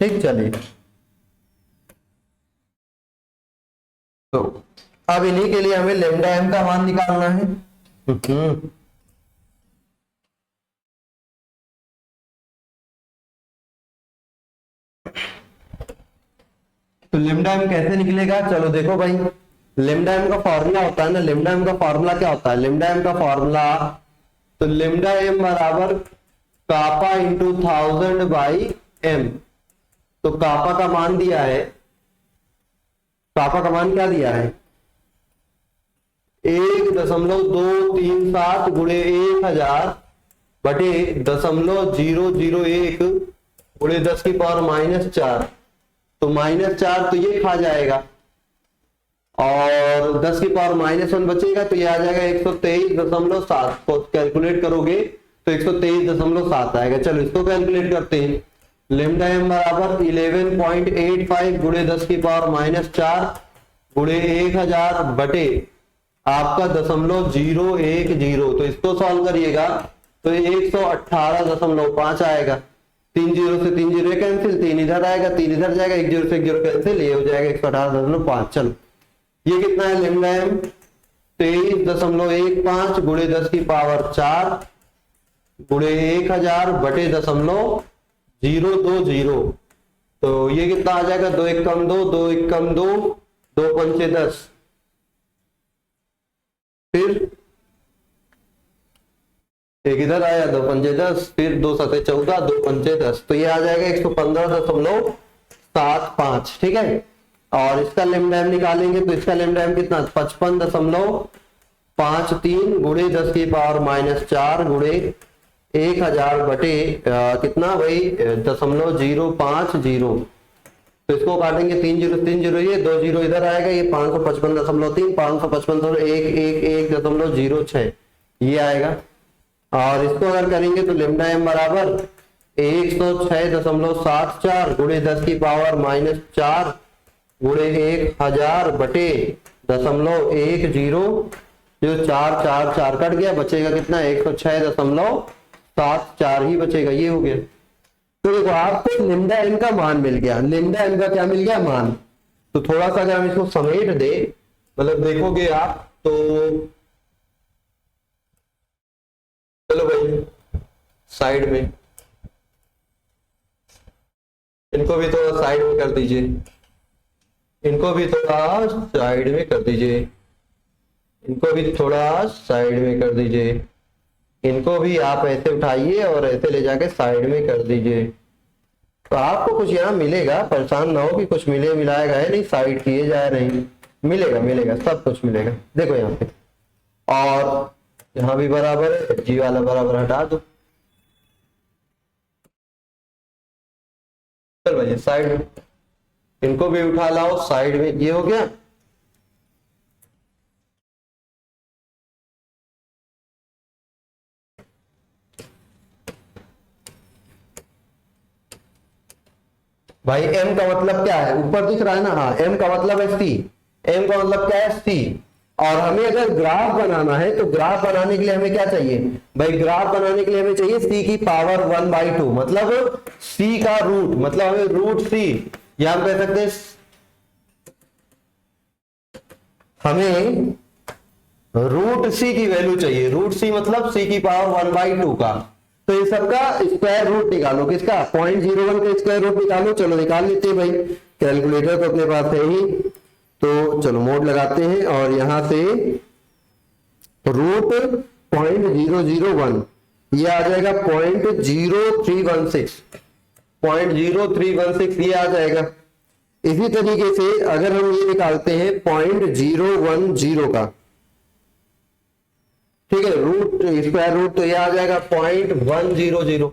Speaker 1: ठीक। चलिए तो अब इन्हीं के लिए हमें लैम्डा एम का मान निकालना है। तो लैम्डा एम कैसे निकलेगा, चलो देखो भाई, लैम्डा एम का फॉर्मूला होता है ना, लैम्डा एम का फॉर्मूला क्या होता है, लैम्डा एम का फॉर्मूला, तो लैम्डा एम बराबर कापा इंटू 1000 बाई एम। तो कापा का मान दिया है, कापा का मान क्या दिया है 1.237 गुणे 1000 बटे 0.001 गुणे 10 की पावर -4। तो -4 तो ये खा जाएगा, और 10 की पावर -1 बचेगा तो ये आ जाएगा 123.7। को कैलकुलेट करोगे तो 123.7 आएगा। चलो इसको कैलकुलेट करते हैं। लैम्डा एम बराबर 11.85 गुणे 10 की पावर -4 गुणे 1000 बटे आपका 0.010। तो इसको सॉल्व करिएगा तो 118.5 आएगा। 3 0 से 3 0 कैंसिल, 3 इधर आएगा, 3 इधर जाएगा, 1 0 से 1 0 कैंसिल, ये हो जाएगा 118.5। चलो ये कितना है लैम्डा एम 23.15 गुणे 10 की पावर 4 गुणे 1000 बटे 0.020। तो ये कितना आ जाएगा 2 1 कम 2 2 1 कम 2 2 पंचे 10, फिर एक इधर आया 2 पंचे 10, फिर 2 सते 14 2 पंचे 10। तो ये आ जाएगा 115.75, ठीक है। और इसका लैम्डा एम निकालेंगे तो इसका लैम्डा एम कितना 55.75 5 3 गुणे 10 की पावर -4 गुणे 1000 बटे कितना भाई 0.050। तो इसको काटेंगे 3 0 3 0, ये 2 0 इधर आएगा, ये 555.3 555.111.06 ये आएगा। और इसको अगर करेंगे तो लेमडा एम बराबर 106.74 गुणे 10 की पावर -4 गुणे 1000 बटे 0.10, जो 4 4 4 कट गया, बचेगा कितना 106.74 ही बचेगा, ये हो गया। तो देखो आपको लेमडा एम का मान मिल गया, लेमडा एम का क्या मिल गया मान। तो थोड़ा सा अगर हम इसको समेट दे, मतलब देखोगे आप तो चलो भाई साइड में, इनको भी थोड़ा साइड में कर दीजिए, इनको भी थोड़ा साइड में कर दीजिए, इनको भी थोड़ा साइड में कर दीजिए, इनको भी आप ऐसे उठाइए और ऐसे ले जाके साइड में कर दीजिए। तो आपको कुछ यहाँ मिलेगा, परेशान ना हो कि कुछ मिले मिलाएगा है नहीं, साइड किए जाए नहीं, मिलेगा मिलेगा सब कुछ मिलेगा। देखो यहाँ पे, और यहाँ भी बराबर है, जी वाला बराबर हटा दो, चल भाई साइड में, इनको भी उठा लाओ साइड में, ये हो गया। भाई m का मतलब क्या है, ऊपर दिख रहा है ना, हाँ m का मतलब है c, m का मतलब क्या है c। और हमें अगर ग्राफ बनाना है तो ग्राफ बनाने के लिए हमें क्या चाहिए भाई, ग्राफ बनाने के लिए हमें चाहिए c की पावर 1/2, मतलब c का रूट, मतलब हमें रूट c, या हम कह सकते हैं हमें रूट c की वैल्यू चाहिए, रूट c मतलब c की पावर 1/2 का। तो ये सबका स्क्वायर रूट निकालो, किसका 0.01 का स्क्वायर रूट निकालो। चलो निकाल लेते हैं भाई, कैलकुलेटर तो अपने पास है ही, तो चलो मोड लगाते हैं और यहां से रूट 0.001 ये आ जाएगा 0.0316, 0.0316 ये आ जाएगा। इसी तरीके से अगर हम ये निकालते हैं 0.010 का, ठीक है, रूट स्क्वायर रूट, तो ये आ जाएगा 0.100।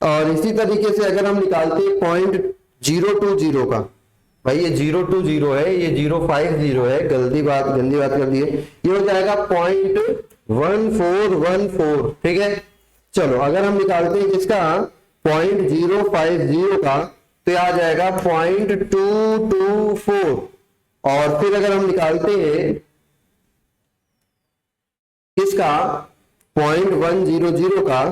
Speaker 1: और इसी तरीके से अगर हम निकालते हैं 0.020 का, भाई ये 020 है, ये 050 है, गंदी बात कर दी है, ये हो जाएगा 0.1414, ठीक है। चलो अगर हम निकालते हैं किसका 0.050 का, तो आ जाएगा 0.224। और फिर अगर हम निकालते हैं किसका 0.100 का,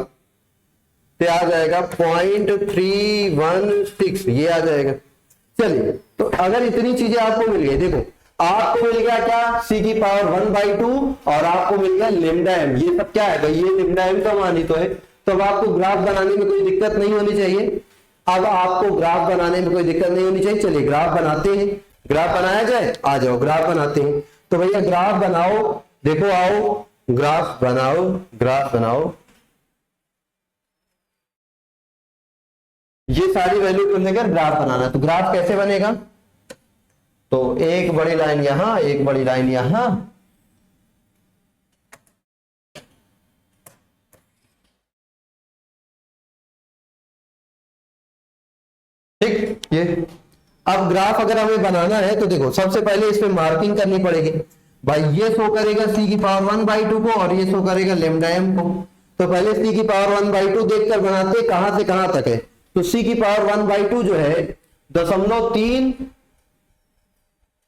Speaker 1: तो आ जाएगा 0.316, ये आ जाएगा। चलिए, तो अगर इतनी चीजें आपको मिल गई, देखो आपको मिल गया क्या c की पावर 1/2 और आपको मिल गया लेमडा एम, ये सब क्या है भाई, ये लेमडा एम का मान ही तो है। तो अब आपको ग्राफ बनाने में कोई दिक्कत नहीं होनी चाहिए, अब आपको ग्राफ बनाने में कोई दिक्कत नहीं होनी चाहिए। चलिए ग्राफ बनाते हैं, ग्राफ बनाया जाए, आ जाओ ग्राफ बनाते हैं। तो भैया ग्राफ बनाओ, देखो आओ ग्राफ बनाओ, ग्राफ बनाओ, ये सारी वैल्यू को लेकर ग्राफ बनाना। तो ग्राफ कैसे बनेगा, तो एक बड़ी लाइन यहां, एक बड़ी लाइन यहां, ठीक। ये अब ग्राफ अगर हमें बनाना है तो देखो सबसे पहले इस पे मार्किंग करनी पड़ेगी भाई, ये शो करेगा c की पावर 1/2 को और ये शो करेगा लेमडा एम को। तो पहले c की पावर 1/2 देखकर बनाते कहां से कहां तक है। तो c की पावर 1/2 जो है 0.3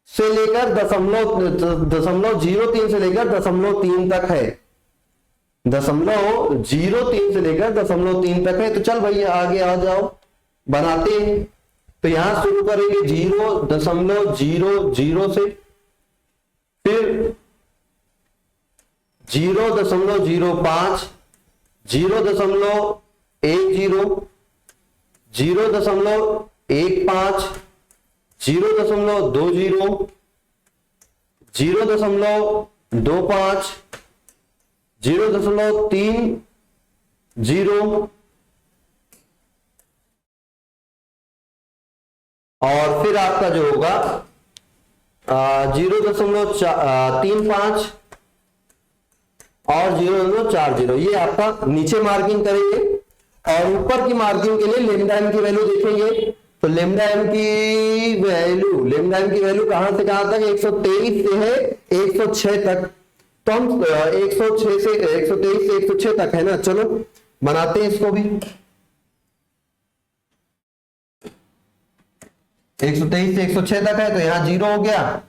Speaker 1: से लेकर 0.03 से लेकर 0.3 तक है, 0.03 से लेकर 0.3 तक है। तो चल भैया आगे आ जाओ, बनाते हैं। तो यहां शुरू करेंगे 0.00 से, फिर 0.05, 0.10, 0.15, 0.20, 0.25, 0.30 और फिर आपका जो होगा 0.35, और 0.40, ये आपका नीचे मार्किंग करेंगे। और ऊपर की मार्किंग के लिए लेमडा एम की वैल्यू देखेंगे। तो लेमडा एम की वैल्यू कहां से कहां तक, 123 से है 106 तक। तो हम 106 से 123 से 106 तक है ना, चलो बनाते हैं इसको भी। 123 से 106 तक है, तो यहां 0 हो गया।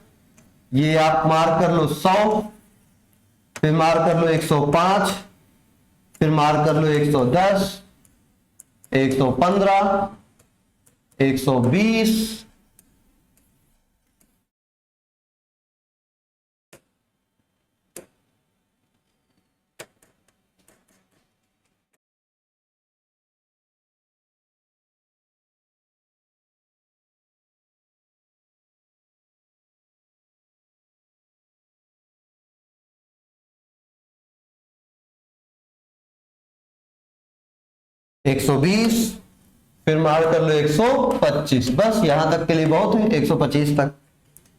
Speaker 1: ये आप मार्क कर लो 100, फिर मार्क कर लो 105, फिर मार्क कर लो 110, 115, 120, 120, फिर मार कर लो 125। बस यहां तक के लिए बहुत है, 125 तक।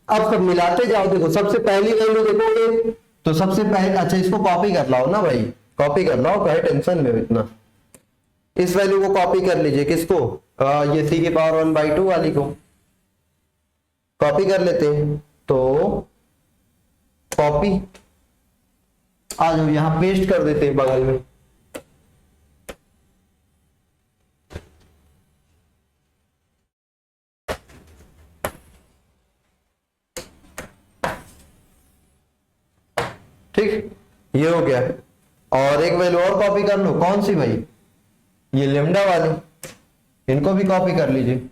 Speaker 1: अब सब मिलाते जाओ। देखो सबसे पहली वैल्यू देखोगे तो सबसे पहले, अच्छा इसको कॉपी कर लाओ ना भाई, कॉपी कर लाओ, कहे टेंशन में इतना। इस वैल्यू को कॉपी कर लीजिए, किसको, ये c की पावर 1/2 वाली को कॉपी कर लेते हैं। तो कॉपी, आ जाओ यहां पेस्ट कर देते हैं बगल में। ठीक, ये हो गया। और एक वैल्यू और कॉपी कर लो, कौन सी भाई, ये लेमडा वाली, इनको भी कॉपी कर लीजिए।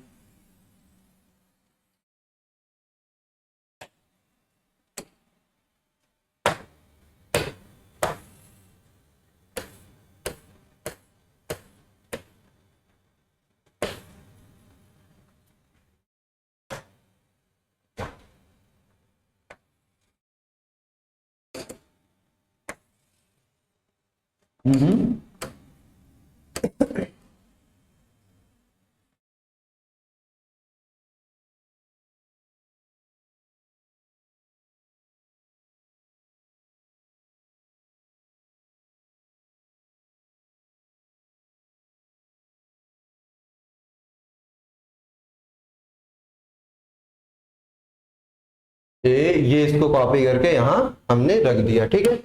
Speaker 1: ये इसको कॉपी करके यहां हमने रख दिया, ठीक है।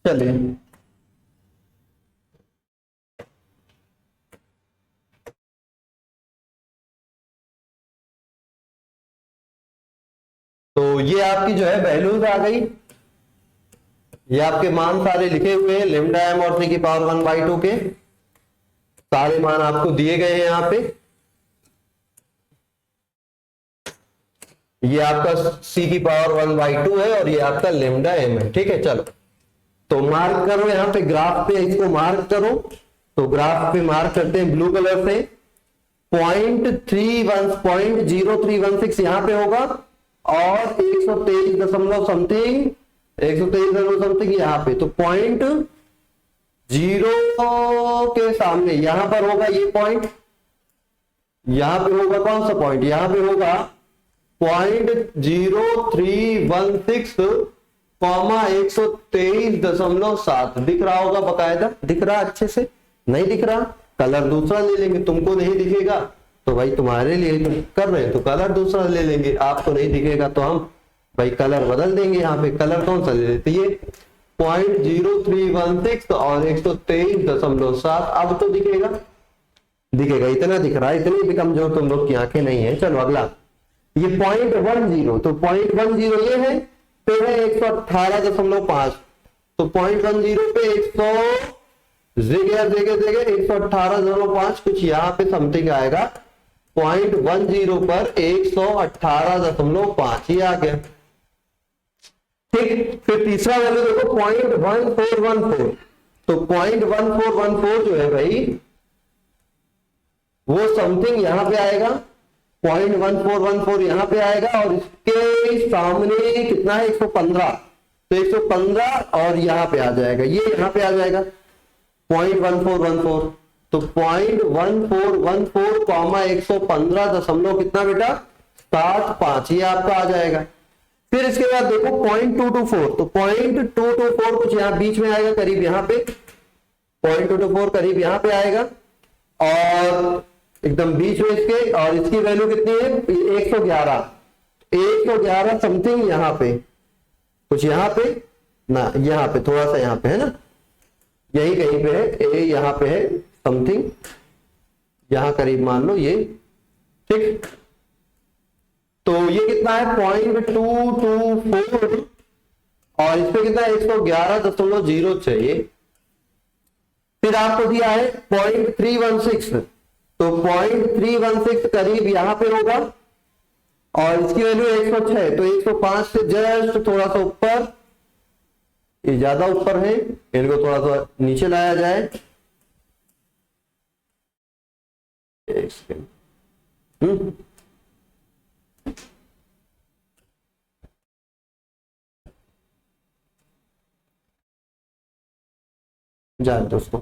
Speaker 1: चलिए तो ये आपकी जो है वैल्यूज आ गई, ये आपके मान सारे लिखे हुए हैं, लेमडा एम और c की पावर 1/2 के सारे मान आपको दिए गए हैं यहाँ पे। ये आपका c की पावर 1/2 है और ये आपका लेमडा एम है, ठीक है। चलो तो मार्क करो यहाँ पे, ग्राफ पे इसको मार्क करो। तो ग्राफ पे मार्क करते हैं ब्लू कलर से। 0.0316 यहाँ पे होगा और 123 दशमलव समथिंग, 123 समथिंग यहाँ पे। तो 0.0 के सामने यहां पर होगा ये पॉइंट, यहां पे होगा कौन सा पॉइंट, यहां पे होगा 0.0316 123.7 दिख रहा होगा बकायदा, दिख रहा अच्छे से, नहीं दिख रहा कलर दूसरा ले लेंगे। तुमको नहीं दिखेगा तो भाई तुम्हारे लिए तुम कर रहे हैं तो कलर दूसरा ले लेंगे, आपको नहीं दिखेगा तो हम भाई कलर बदल देंगे। यहाँ पे कलर कौन सा ले लेते, ये 0.0316 और 123.7। अब तो दिखेगा, दिखेगा, इतना दिख रहा है, इतनी भी कमजोर तुम लोग की आंखें नहीं है। चलो अगला, ये 0.10, तो 0.10 ये है, फिर है 118.5। तो 0.10 पे 118.5 कुछ यहाँ पे समथिंग आएगा। 0.10 पर 118.5 ये आ गया, ठीक। फिर तीसरा वैल्यू देखो 0.1414। तो 0.1414 जो है भाई वो समथिंग यहां पे आएगा, 0.1414 यहां पे आएगा और इसके सामने कितना है 115। तो 115 और यहां पे आ जाएगा, ये यहां पे आ जाएगा 0.1414। तो 0.1414 115 दशमलव कितना बेटा 75, ये आपका आ जाएगा। फिर इसके बाद देखो 0.224, तो 0.224 कुछ यहाँ बीच में आएगा, करीब यहाँ पे 0.224 करीब यहाँ पे आएगा और एकदम बीच में इसके, और इसकी वैल्यू कितनी है 111 समथिंग, यहाँ पे कुछ, यहाँ पे ना, यहाँ पे थोड़ा सा, यहाँ पे है ना, यही कहीं पे है, यहाँ पे है समथिंग, यहाँ करीब मान लो ये, ठीक। तो ये कितना है 0.224 और इस पे कितना है 111.06। फिर आपको दिया है 0.316, तो 0.316 करीब यहाँ पे होगा और इसकी वैल्यू 106, तो 105 से जस्ट थोड़ा सा ऊपर, ये ज्यादा ऊपर है, इनको थोड़ा सा नीचे लाया जाए। एक सेकेंड, जाए दोस्तों,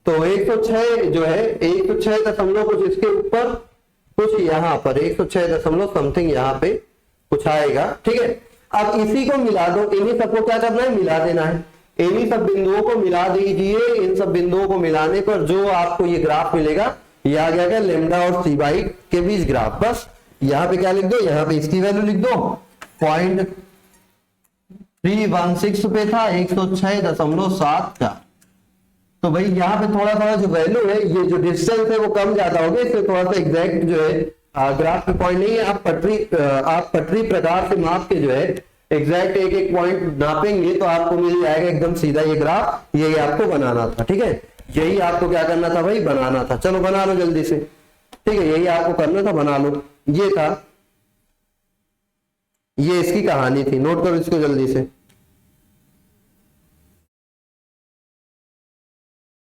Speaker 1: तो 106 जो है 106 दशमलव कुछ इसके ऊपर, कुछ यहाँ पर 106 दशमलव समथिंग यहाँ पे कुछ आएगा, ठीक है। अब इसी को मिला दो, इन्हीं सबको क्या करना है, मिला देना है, इन्हीं सब बिंदुओं को मिला दीजिए। इन सब बिंदुओं को मिलाने पर जो आपको ये ग्राफ मिलेगा, ये आ गया क्या, लेमडा और सी बाई के बीच ग्राफ। बस यहाँ पे क्या लिख दो, यहाँ पे इसकी वैल्यू लिख दो, 0.316 पे था 106.7 का, तो भाई यहाँ पे थोड़ा थोड़ा जो वैल्यू है, ये जो डिस्टेंस है वो कम ज्यादा हो गया, इससे थोड़ा सा एग्जैक्ट जो है ग्राफ पे पॉइंट नहीं है। आप पटरी प्रकार से माप के जो है एग्जैक्ट एक एक पॉइंट नापेंगे तो आपको मिल जाएगा एकदम सीधा ये ग्राफ। यही आपको बनाना था, ठीक है, यही आपको क्या करना था भाई, बनाना था। चलो बना लो जल्दी से, ठीक है, यही आपको करना था, बना लो। ये था, ये इसकी कहानी थी, नोट करो इसको जल्दी से,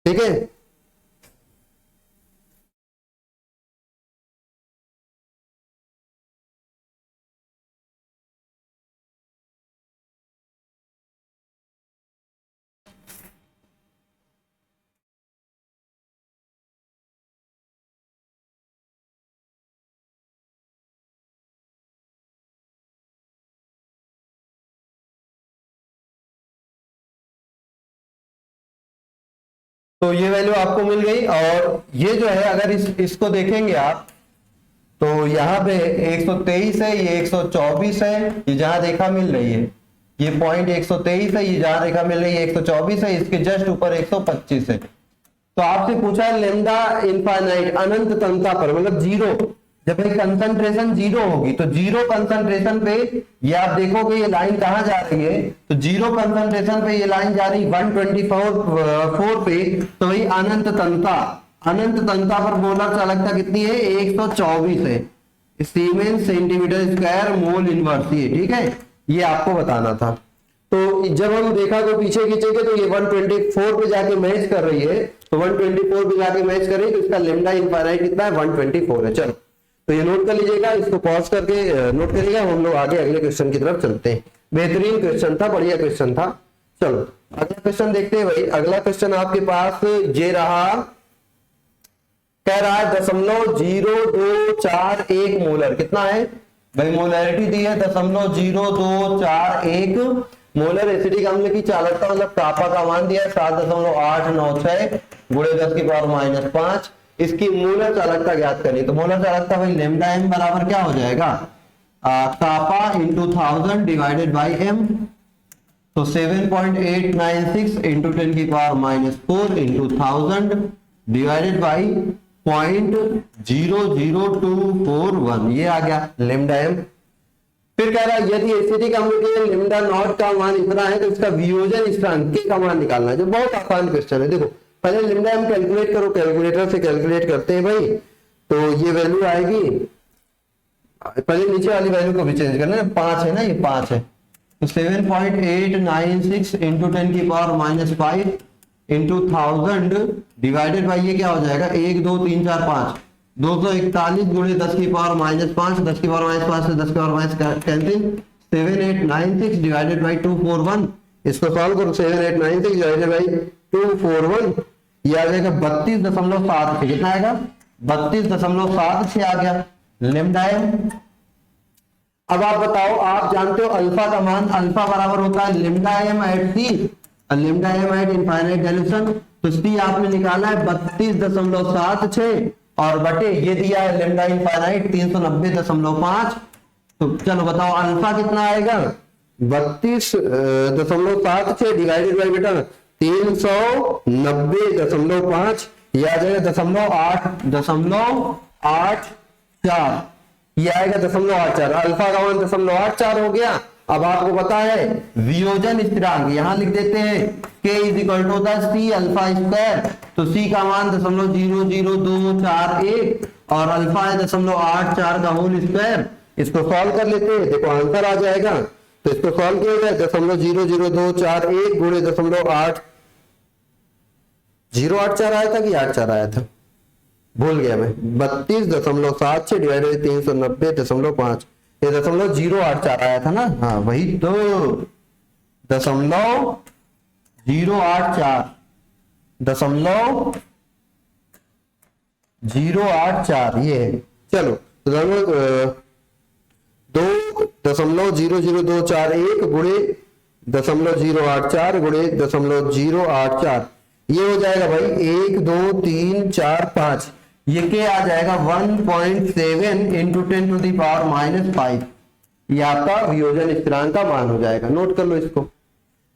Speaker 1: ठीक है। तो ये वैल्यू आपको मिल गई, और ये जो है अगर इसको देखेंगे आप, तो यहाँ पे 123 है, ये 124 है, ये जहां रेखा मिल रही है, ये पॉइंट 123 है, ये जहां रेखा मिल रही है 124 है, इसके जस्ट ऊपर 125 है। तो आपसे पूछा है लेमडा इनफाइनाइट, अनंत तंता पर, मतलब जीरो, जब भाई कंसंट्रेशन जीरो होगी, तो जीरो कंसंट्रेशन पे ये आप देखोगे ये लाइन कहां जा रही है, तो जीरो कंसंट्रेशन पे ये लाइन जा रही 124 पे, तो भाई अनंत तंता पर मोलर चालकता कितनी है, 124 है, siemens centimetre square mole inverse, ये ठीक है, ये आपको बताना था। तो जब हम रेखा को पीछे खींचेंगे तो ये 124 पे जाके मैच कर रही है, तो 124 पे जाके मैच कर रही है, तो इसका लेमडा इनफाइनाइट कितना है, 124 है। चलो तो ये नोट कर लीजिएगा, इसको पॉज करके नोट करिएगा, हम लोग आगे अगले क्वेश्चन की तरफ चलते हैं। बेहतरीन क्वेश्चन था, बढ़िया क्वेश्चन था। चलो अगला क्वेश्चन देखते हैं भाई। अगला क्वेश्चन आपके पास ये रहा, कह रहा है 0.0241 मोलर, कितना है भाई, मोलैरिटी दी है 0.0241 मोलर एसिटिक अम्ल की चालकता, मतलब कापा का मान दिया है 7.896 गुणे 10⁻⁵ इसकी मोलर चालकता ज्ञात करिए। तो मोलर चालकता भाई लेमडा एम बराबर क्या हो जाएगा, kappa into 1000 divided by M, तो 7.896 इंटू 10⁻⁴ इंटू 1000 डिवाइडेड बाई 0.00241, ये आ गया लेमडा एम। फिर कह रहा है यदि एसिटिक अम्ल के लेमडा नॉट का मान इतना है तो इसका वियोजन स्थिरांक के का मान निकालना है, जो बहुत आसान क्वेश्चन है। देखो पहले लेमडा एम कैलकुलेट करो, कैलकुलेटर से कैलकुलेट करते हैं भाई, तो ये वैल्यू आएगी, पहले नीचे वाली वैल्यू को भी चेंज करना है, 5 है ना, ये 5 है, तो 7.896 इंटू 10⁻⁵ इंटू 1000 डिवाइडेड बाई ये क्या हो जाएगा, 1 2 3 4 5 241 गुणे 10⁻⁵ 10⁻⁵ से 10⁻⁻ कैंसिल, 7896 डिवाइडेड बाई 241, इसको सॉल्व करो, 7896 डिवाइडेड बाई 241, ये आ जाएगा 32.7 से, कितना आएगा 32.7 से आ गया लेमडा एम। अब आप बताओ, आप जानते हो अल्फा का मान, अल्फा बराबर होता है lambda M at C, lambda M at infinite dilution. तो सी आपने निकाला है 32.76 और बटे ये दिया है लिम्डा इनफाइनाइट 390.5। तो चलो बताओ अल्फा कितना आएगा, 32.76 डिवाइडेड बाई बेटा 390.5, ये आ जाएगा 0.884, ये आएगा 0.84, अल्फा का मान 0.84 हो गया। अब आपको पता है वियोजन स्थिरांक यहां लिख देते हैं, k इज इक्वल टू होता है सी अल्फा स्क्वायर। तो सी का मान 0.00241 और अल्फा है 0.84 का होल स्क्वायर। इसको सॉल्व कर लेते हैं, देखो आंसर आ जाएगा। तो इसको सॉल्व किया जाए 0.00241 गुणे 0.804 आया था कि 84 आया था, भूल गया मैं, 32.76 डिवाइडेड 390.5, ये 0.084 आया था ना, हाँ वही तो 0.084 ये है। चलो तो 2.00241 गुणे 0.084 गुणे 0.084, ये हो जाएगा भाई 1 2 3 4 5, ये क्या आ जाएगा 1.7 इंटू 10 टू द पावर -5, ये आपका वियोजन स्थिरांक का मान हो जाएगा। नोट कर लो इसको।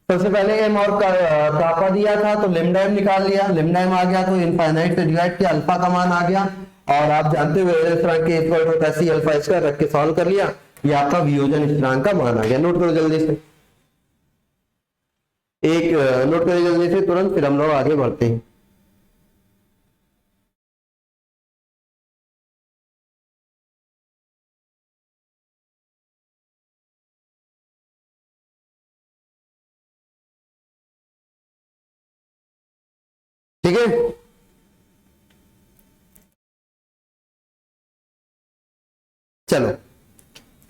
Speaker 1: सबसे पहले एम और कापा दिया था तो लेमडा एम निकाल लिया, लेमडा एम आ गया तो इनफाइनाइट से डिवाइड किया, अल्फा का मान आ गया और आप जानते हुए स्थिरांक के equal to C alpha square रख के सॉल्व कर लिया, ये आपका वियोजन स्थिरांक का मान आ गया। नोट करो जल्दी से, एक नोट करिए जल्दी से तुरंत, फिर हम लोग आगे बढ़ते हैं। ठीक है, चलो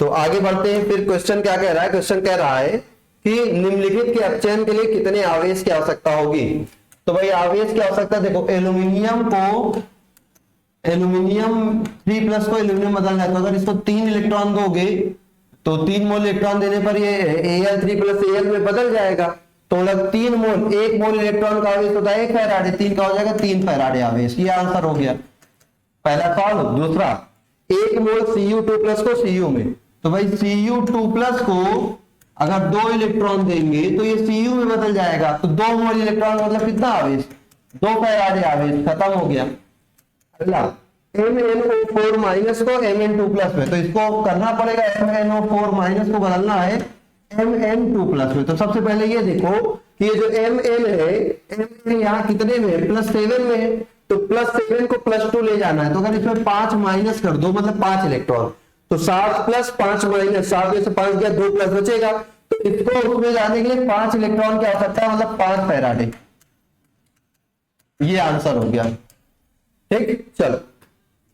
Speaker 1: तो आगे बढ़ते हैं। फिर क्वेश्चन क्या कह रहा है, क्वेश्चन कह रहा है कि निम्नलिखित के अपचयन के लिए कितने आवेश की आवश्यकता होगी। तो भाई आवेश की आवश्यकता देखो, एल्यूमिनियम 3+ को एल्यूमिनियम बदलना है, तो अगर इसको 3 इलेक्ट्रॉन दोगे तो 3 मोल इलेक्ट्रॉन देने पर ये Al3+ Al में बदल जाएगा। तो मतलब 3 मोल, 1 मोल इलेक्ट्रॉन का आवेश होता है 1 फैराडे, 3 का हो जाएगा 3 फैराडे आवेश। ये आंसर हो गया पहला सॉल्व। दूसरा, 1 मोल Cu2+ को Cu में, तो भाई Cu2+ को अगर 2 इलेक्ट्रॉन देंगे तो ये Cu में बदल जाएगा, तो 2 मोल इलेक्ट्रॉन मतलब कितना आवेश, 2 फैराडे आवेश, खत्म हो गया। अगला MnO4- को Mn2+ में, तो इसको करना पड़ेगा, MnO4- को बदलना है Mn2+ में। तो सबसे पहले ये देखो कि ये जो Mn है, Mn यहाँ कितने में है, +7 में है, तो +7 को +2 ले जाना है, तो अगर इसमें 5 माइनस कर दो मतलब 5 इलेक्ट्रॉन, तो 7 + 5 - 7 में से 5 गया, 2 प्लस बचेगा, तो इसको उसमें जाने के लिए 5 इलेक्ट्रॉन की आवश्यकता है, मतलब 5 फैराडे। ये आंसर हो गया। ठीक, चलो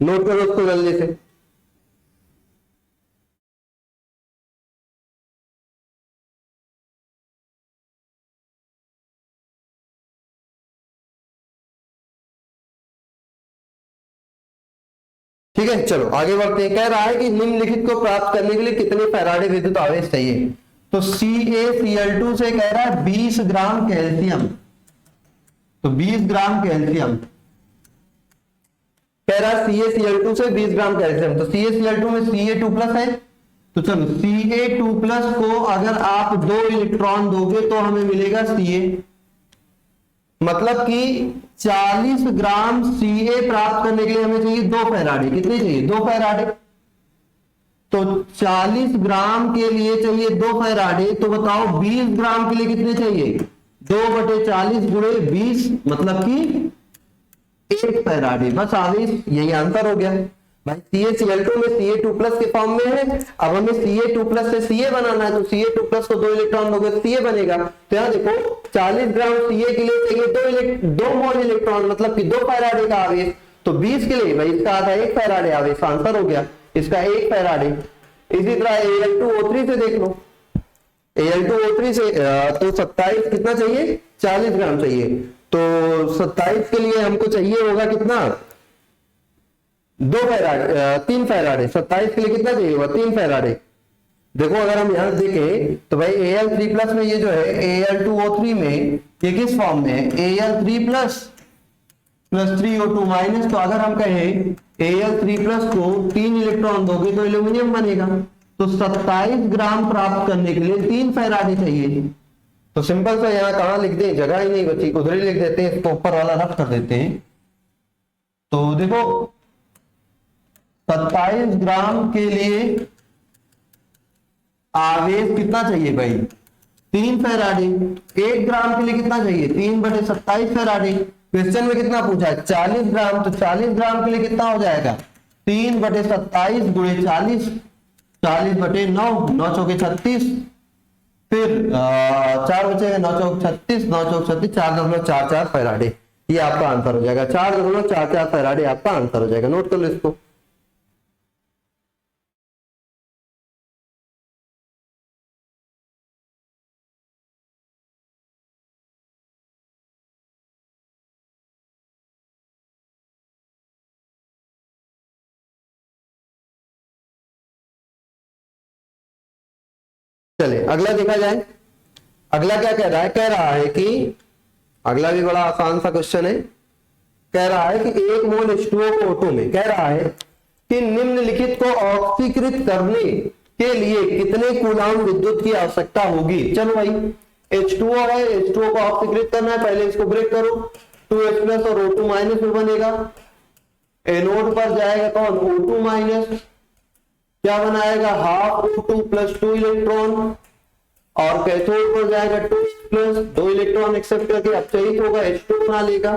Speaker 1: नोट करो उसको जल्दी से। ठीक है, चलो आगे बढ़ते हैं। कह रहा है कि निम्नलिखित को प्राप्त करने के लिए कितने फैराडे विद्युत आवेश चाहिए। तो CaCl2 से कह रहा है 20 ग्राम कैल्शियम, तो 20 ग्राम कैल्शियम कह रहा है, CaCl2 से 20 ग्राम कैल्शियम, तो CaCl2 में Ca2+ है, तो चलो Ca2+ को अगर आप 2 इलेक्ट्रॉन दोगे तो हमें मिलेगा Ca, मतलब कि 40 ग्राम Ca प्राप्त करने के लिए हमें चाहिए 2 फैराडे। कितने चाहिए, 2 फैराडे। तो 40 ग्राम के लिए चाहिए 2 फैराडे, तो बताओ 20 ग्राम के लिए कितने चाहिए, 2/40 गुणे 20, मतलब कि 1 फैराडे। बस आवेश, यही आंसर हो गया भाई। CaCl2 में Ca2+ के फॉर्म में है, अब हमें Ca2+ से Ca बनाना है, तो Ca2+ को 2 इलेक्ट्रॉन दोगे तो Ca बनेगा। तो यहाँ देखो 40 ग्राम Ca के लिए चाहिए 2 मोल इलेक्ट्रॉन, मतलब कि 2 फैराडे का आवेश, तो 20 के लिए भाई इसका आता है 1 फैराडे आवेश, आंसर हो गया इसका 1 फैराडे। इसी तरह Al2O3 से देख लो, Al2O3 से तो 27 कितना चाहिए, 40 ग्राम चाहिए, तो 27 के लिए हमको चाहिए होगा कितना, 2 फैराडे, 3 फैराडे। 27 के लिए कितना चाहिए होगा, 3 फैराडे। देखो अगर हम यहां देखें तो भाई Al3+ में ये जो है Al2O3 में ये किस फॉर्म में है, Al3+ प्लस 3O2 माइनस। तो अगर हम कहें Al3+ को 3 इलेक्ट्रॉन दोगे तो एल्यूमिनियम बनेगा। तो 27 ग्राम प्राप्त करने के लिए 3 फैराडे चाहिए। तो सिंपल सा यहाँ कहां लिख दें, जगह ही नहीं बची, उधर ही लिख देते हैं, इसको ऊपर वाला रफ कर देते हैं। तो देखो 27 ग्राम के लिए आवेश कितना चाहिए भाई, 3 फैराडे। 1 ग्राम के लिए कितना चाहिए, 3/27 फैराडे। क्वेश्चन में कितना पूछा है, 40 ग्राम। तो 40 ग्राम के लिए कितना हो जाएगा, 3/27 गुणे 40, 40/9, 9 चौके 36, फिर 4 बचेगा, 9 चौक 36, 9 चौक 36, 4.44 फैराडे। ये आपका आंसर हो जाएगा, 4.44 फैराडे आपका आंसर हो जाएगा। नोट कर लो इसको। चलिए अगला देखा जाए। अगला क्या कह रहा है, कह रहा है कि अगला भी बड़ा आसान सा क्वेश्चन है। कह रहा है कि 1 मोल H2O को O2 में, कह रहा है कि निम्नलिखित को ऑक्सीकृत करने के लिए कितने कूलाम विद्युत की आवश्यकता होगी। चलो भाई H2O है, H2O को ऑक्सीकृत करना है, पहले इसको ब्रेक करो, 2H+ और O2- में बनेगा। एनोड पर जाएगा कौन, O2-, क्या बनाएगा, हाफ O2 + 2 इलेक्ट्रॉन, और कैथोड पर जाएगा 2H+, 2 इलेक्ट्रॉन एक्सेप्ट करके अपचयित होगा, H2 बना लेगा।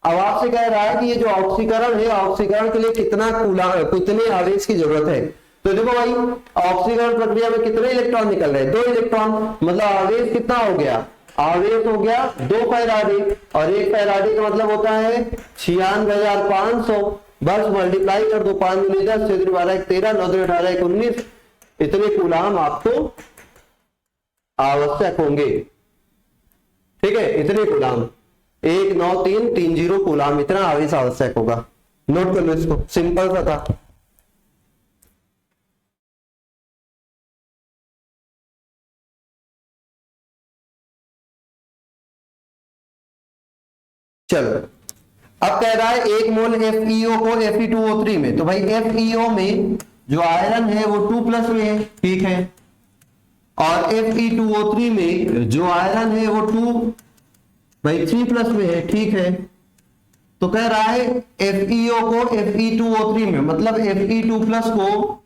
Speaker 1: अब आपसे कह रहा है कि ये जो ऑक्सीकरण है, ऑक्सीकरण के लिए कितने आवेश की जरूरत है। तो देखो भाई ऑक्सीकरण प्रक्रिया में कितने इलेक्ट्रॉन निकल रहे हैं, 2 इलेक्ट्रॉन, मतलब आवेश कितना हो गया, आवेश हो गया 2 फैराडे, और 1 फैराडे का मतलब होता है 96,500। बस मल्टीप्लाई कर दो, 5 × 10, 6 × 12 13, 9 × 18 19, इतने कूलाम आपको आवश्यक होंगे। ठीक है, इतने कूलाम, 19330 कूलाम, इतना आवेश आवश्यक होगा। नोट कर लो इसको, सिंपल सा था। चलो अब कह रहा है 1 मोल FeO को Fe2O3 में। तो भाई FeO में जो आयरन है वो 2+ में है, ठीक है, और Fe2O3 में जो आयरन है वो 3+ में है, ठीक है। तो कह रहा है FeO को Fe2O3 में, मतलब Fe2+ को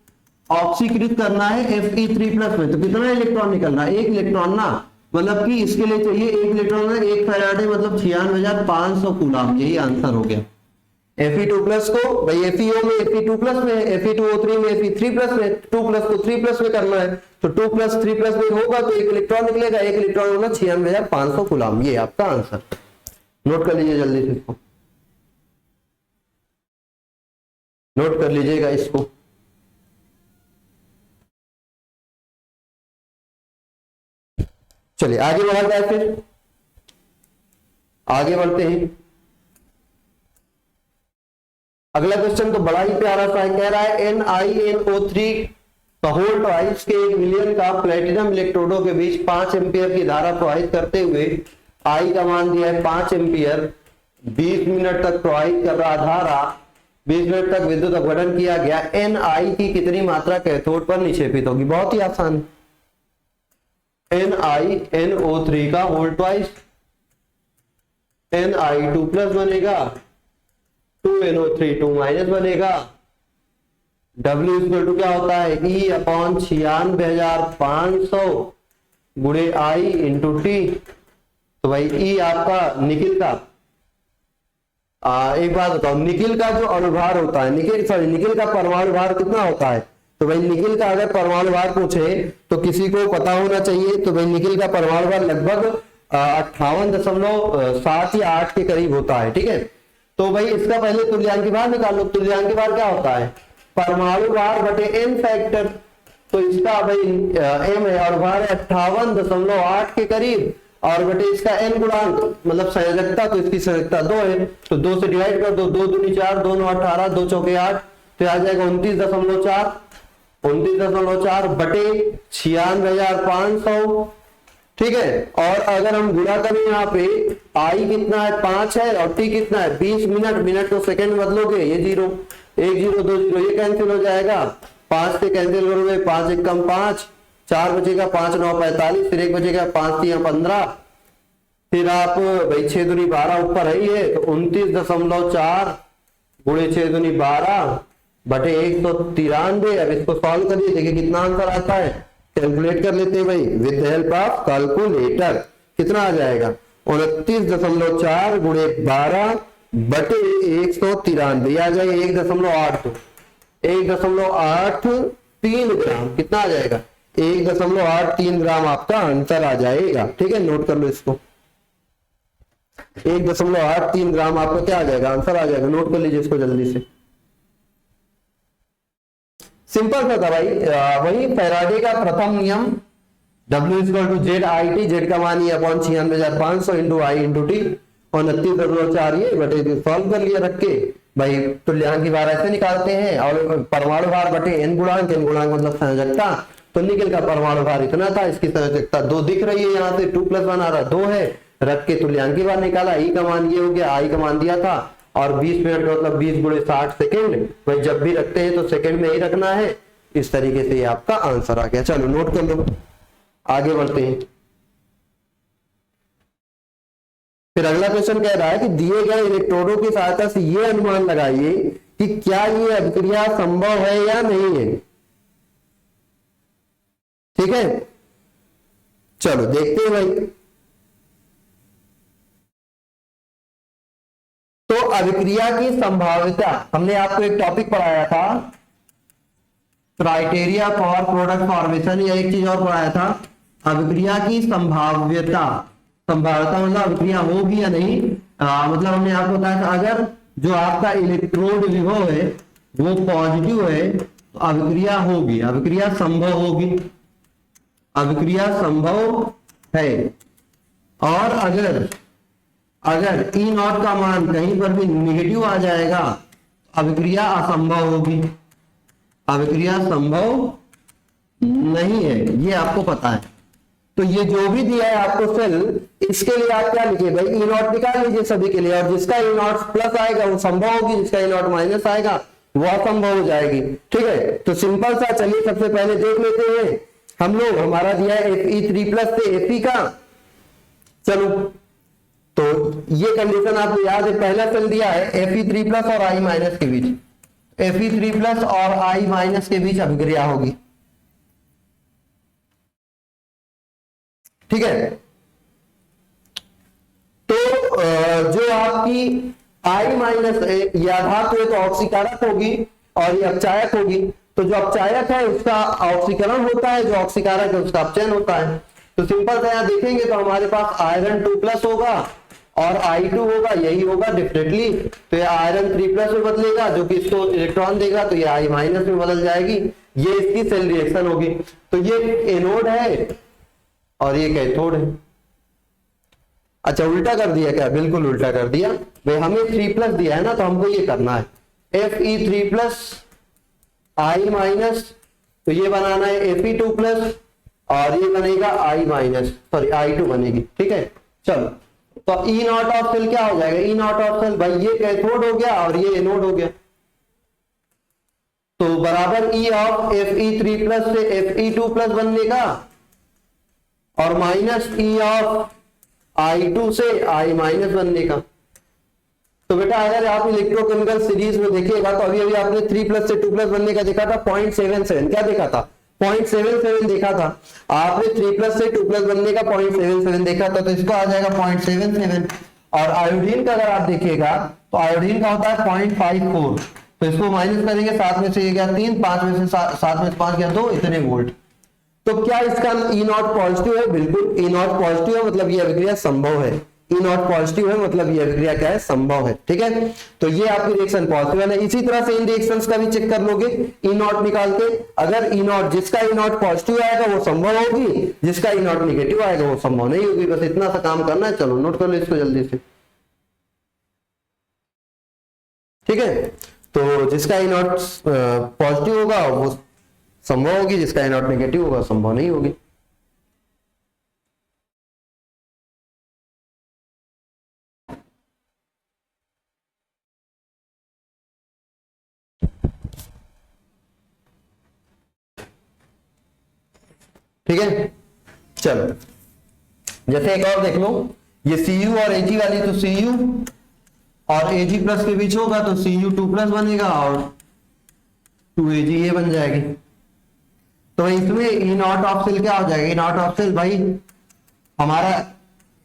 Speaker 1: ऑक्सीकृत करना है Fe3+ में। तो कितना इलेक्ट्रॉन निकलना है, 1 इलेक्ट्रॉन ना, मतलब कि इसके लिए चाहिए 1 इलेक्ट्रॉन, 1 फैराडे मतलब 96,500 कूलाम। यही आंसर हो गया। Fe2+ को भाई FeO में Fe2+ में, Fe2O3 में Fe3+ में, 2+ को 3+ में करना है, तो 2+ 3+ में होगा तो 1 इलेक्ट्रॉन निकलेगा, 1 इलेक्ट्रॉन होगा 96,500 कूलाम। ये आपका आंसर। नोट कर लीजिए जल्दी से इसको, नोट कर लीजिएगा इसको। चलिए आगे बढ़ा जाए, फिर आगे बढ़ते हैं। अगला क्वेश्चन तो बड़ा ही प्यारा सा है। कह रहा है NiNO3 का होल ट्वाइस के 1 मिलियन का प्लेटिनम इलेक्ट्रोडों के बीच 5 एम्पियर की धारा प्रवाहित करते हुए I का मान दिया है 5 एम्पियर, 20 मिनट तक प्रवाहित कर रहा धारा, 20 मिनट तक विद्युत अपघटन किया गया। Ni की कितनी मात्रा कैथोड पर निक्षेपित होगी। बहुत ही आसान, NiNO3 का होल ट्वाइस, Ni2+ बनेगा, 2NO3 2- बनेगा। W = क्या होता है, E/96,500 गुणे I × T। तो भाई E आपका निकिल का, एक बात बताओ, निकिल का जो अणुभार होता है, निकिल का परमाणु भार कितना होता है। तो भाई निकिल का अगर परमाणु भार पूछे तो किसी को पता होना चाहिए। तो भाई निकिल का परमाणु भार लगभग 58.7 या 8 के करीब होता है, ठीक है। तो भाई इसका पहले तुल्यांक भार निकालो। तुल्यांक भार क्या होता है, परमाणु भार बटे n फैक्टर। तो इसका भाई m है और भार 58.8 के करीब, और बटे इसका n गुणांक मतलब संयोजकता, तो इसकी संयोजकता 2 है, तो 2 से डिवाइड कर दो, 2 दूनी 4, 2 9 18, 2 चौके 8, तो आ जाएगा 29.4 बटे 96,500, ठीक है। और अगर हम गुणा करें यहाँ पे आई कितना है 5 है और टी कितना है 20 मिनट, मिनट को सेकंड में बदलोगे ये 0, 1 0 2 0 ये कैंसिल हो जाएगा, 5 से कैंसिल करोगे 5 1 कम 5, 4 बचेगा, 5 9 45, फिर 1 बचेगा, 5 3 15, फिर आप भाई 6 दूनी 12 ऊपर है ही है तो 29.4 गुणे 6 दूनी 12 बटे 193। अब इसको सॉल्व करिए, देखिए कितना आंसर आता है, कैलकुलेट कर लेते हैं भाई with the help of calculator. कितना आ जाएगा 29.4 गुणे 12 बटे 193 आ जाएगा 1.82, 1.83 ग्राम। कितना आ जाएगा 1.83 ग्राम आपका आंसर आ जाएगा, ठीक है। नोट कर लो इसको, 1.83 ग्राम आपका क्या आ जाएगा आंसर आ जाएगा, नोट कर लीजिए इसको जल्दी से। सिंपल सा था भाई, वही फैराडे का प्रथम नियम W = ZIT, जेड का मान ये अपॉन 96,500 इंटू आई इंटू टी, 29.4 ये बटे सॉल्व कर लिया रख के भाई। तुल्यांक की भार ऐसे निकालते हैं और परमाणु भार बटे n गुणांक, n गुणांक मतलब संयोजकता, तो निकल का परमाणु भार इतना था, इसकी संयोजकता 2 दिख रही है यहाँ से, 2 + 1 आ रहा 2 है, रख के तुल्यांक की भार निकाला, ई का मान ये हो गया, आई का मान दिया था और 20 मिनट का मतलब 20 × 60 सेकेंड, भाई जब भी रखते हैं तो सेकेंड में ही रखना है। इस तरीके से ये आपका आंसर आ गया। चलो नोट कर लो, आगे बढ़ते हैं। फिर अगला क्वेश्चन कह रहा है कि दिए गए इलेक्ट्रोडों की सहायता से ये अनुमान लगाइए कि क्या ये अभिक्रिया संभव है या नहीं है, ठीक है। चलो देखते हैं भाई। तो अभिक्रिया की संभाव्यता, हमने आपको एक टॉपिक पढ़ाया था क्राइटेरिया फॉर प्रोडक्ट फॉर्मेशन, या एक चीज और पढ़ाया था अभिक्रिया की संभाव्यता। संभाव्यता मतलब अभिक्रिया होगी या नहीं, मतलब हमने आपको बताया था अगर जो आपका इलेक्ट्रोड विभव है वो पॉजिटिव है तो अभिक्रिया होगी, अभिक्रिया संभव होगी, अभिक्रिया संभव है। और अगर E0 का मान कहीं पर भी निगेटिव आ जाएगा अभिक्रिया असंभव होगी, अभिक्रिया संभव नहीं है, ये आपको पता है। तो ये जो भी दिया है आपको सेल, इसके लिए आप क्या लिखिए भाई E0 निकाल लीजिए सभी के लिए, और जिसका E0 प्लस आएगा वो संभव होगी, जिसका E0 माइनस आएगा वो असंभव हो जाएगी, ठीक है। तो सिंपल सा, चलिए सबसे पहले देख लेते हैं हम लोग, हमारा दिया है Fe3+ से Fe का। चलो तो ये कंडीशन आपको याद है, पहला सेल दिया है Fe3+ और I- के बीच, Fe3+ और I- के बीच अभिक्रिया होगी, ठीक है। तो जो आपकी I- ये आधात है तो ऑक्सीकारक होगी और ये अपचायक होगी। तो जो अपचायक है उसका ऑक्सीकरण होता है, जो ऑक्सीकारक है उसका अपचयन होता है। तो सिंपल से यहां देखेंगे तो हमारे पास आयरन 2+ होगा और I2 होगा, यही होगा डेफिनेटली। तो ये आयरन 3+ में बदलेगा जो कि इसको इलेक्ट्रॉन देगा, तो ये I- में बदल जाएगी, ये इसकी सेल रिएक्शन होगी। तो ये एनोड है और ये कैथोड है। अच्छा उल्टा कर दिया क्या? बिल्कुल उल्टा कर दिया भाई, हमें 3+ दिया है ना तो हमको ये करना है Fe3+ I-, तो ये बनाना है Fe2+ और ये बनेगा I-, बनेगी, ठीक है। चलो तो E0 ऑफ सेल क्या हो जाएगा, E0 ऑफ सेल भाई ये कैथोड हो गया और ये एनोड हो गया, तो बराबर E ऑफ Fe3+ से Fe2+ बनने का और माइनस E ऑफ I2 से I- बनने का। तो बेटा अगर आप इलेक्ट्रोकेमिकल सीरीज में देखिएगा तो अभी अभी आपने 3+ से 2+ बनने का देखा था 0.77, क्या देखा था 0.77 देखा था आपने, 3+ से 2+ बनने का 0.77 देखा था, तो इसको आ जाएगा 0.77। और आयोडीन का अगर आप देखिएगा तो आयोडीन का होता है 0.54, तो इसको माइनस करेंगे, 7 में से ये गया 3, 5 में से 7 में से 5 गया 2, इतने वोल्ट। तो क्या इसका E0 पॉजिटिव है? बिल्कुल E0 पॉजिटिव है, मतलब ये अभिक्रिया संभव है। E0 पॉजिटिव है मतलब ये अभिक्रिया क्या है, संभव है, ठीक है। तो ये आपकी रिएक्शन पॉजिटिव है। इसी तरह से इन रिएक्शंस का भी चेक कर लोगे E0 निकाल के, अगर E0 जिसका E0 पॉजिटिव आएगा वो संभव होगी, जिसका E0 निगेटिव आएगा वो संभव नहीं होगी। बस इतना सा काम करना है। चलो नोट कर लो इसको जल्दी से, ठीक है। तो जिसका E0 पॉजिटिव होगा वो संभव होगी, जिसका एनोड नेगेटिव होगा संभव नहीं होगी। ठीक है, चलो जैसे एक और देख लो, ये Cu और Ag वाली तो Cu और Ag प्लस के बीच होगा तो Cu2 प्लस बनेगा और 2Ag ये बन जाएगी। तो इसमें ई नॉट ऑफ सेल क्या हो जाएगा, ई नॉट ऑफ सेल भाई हमारा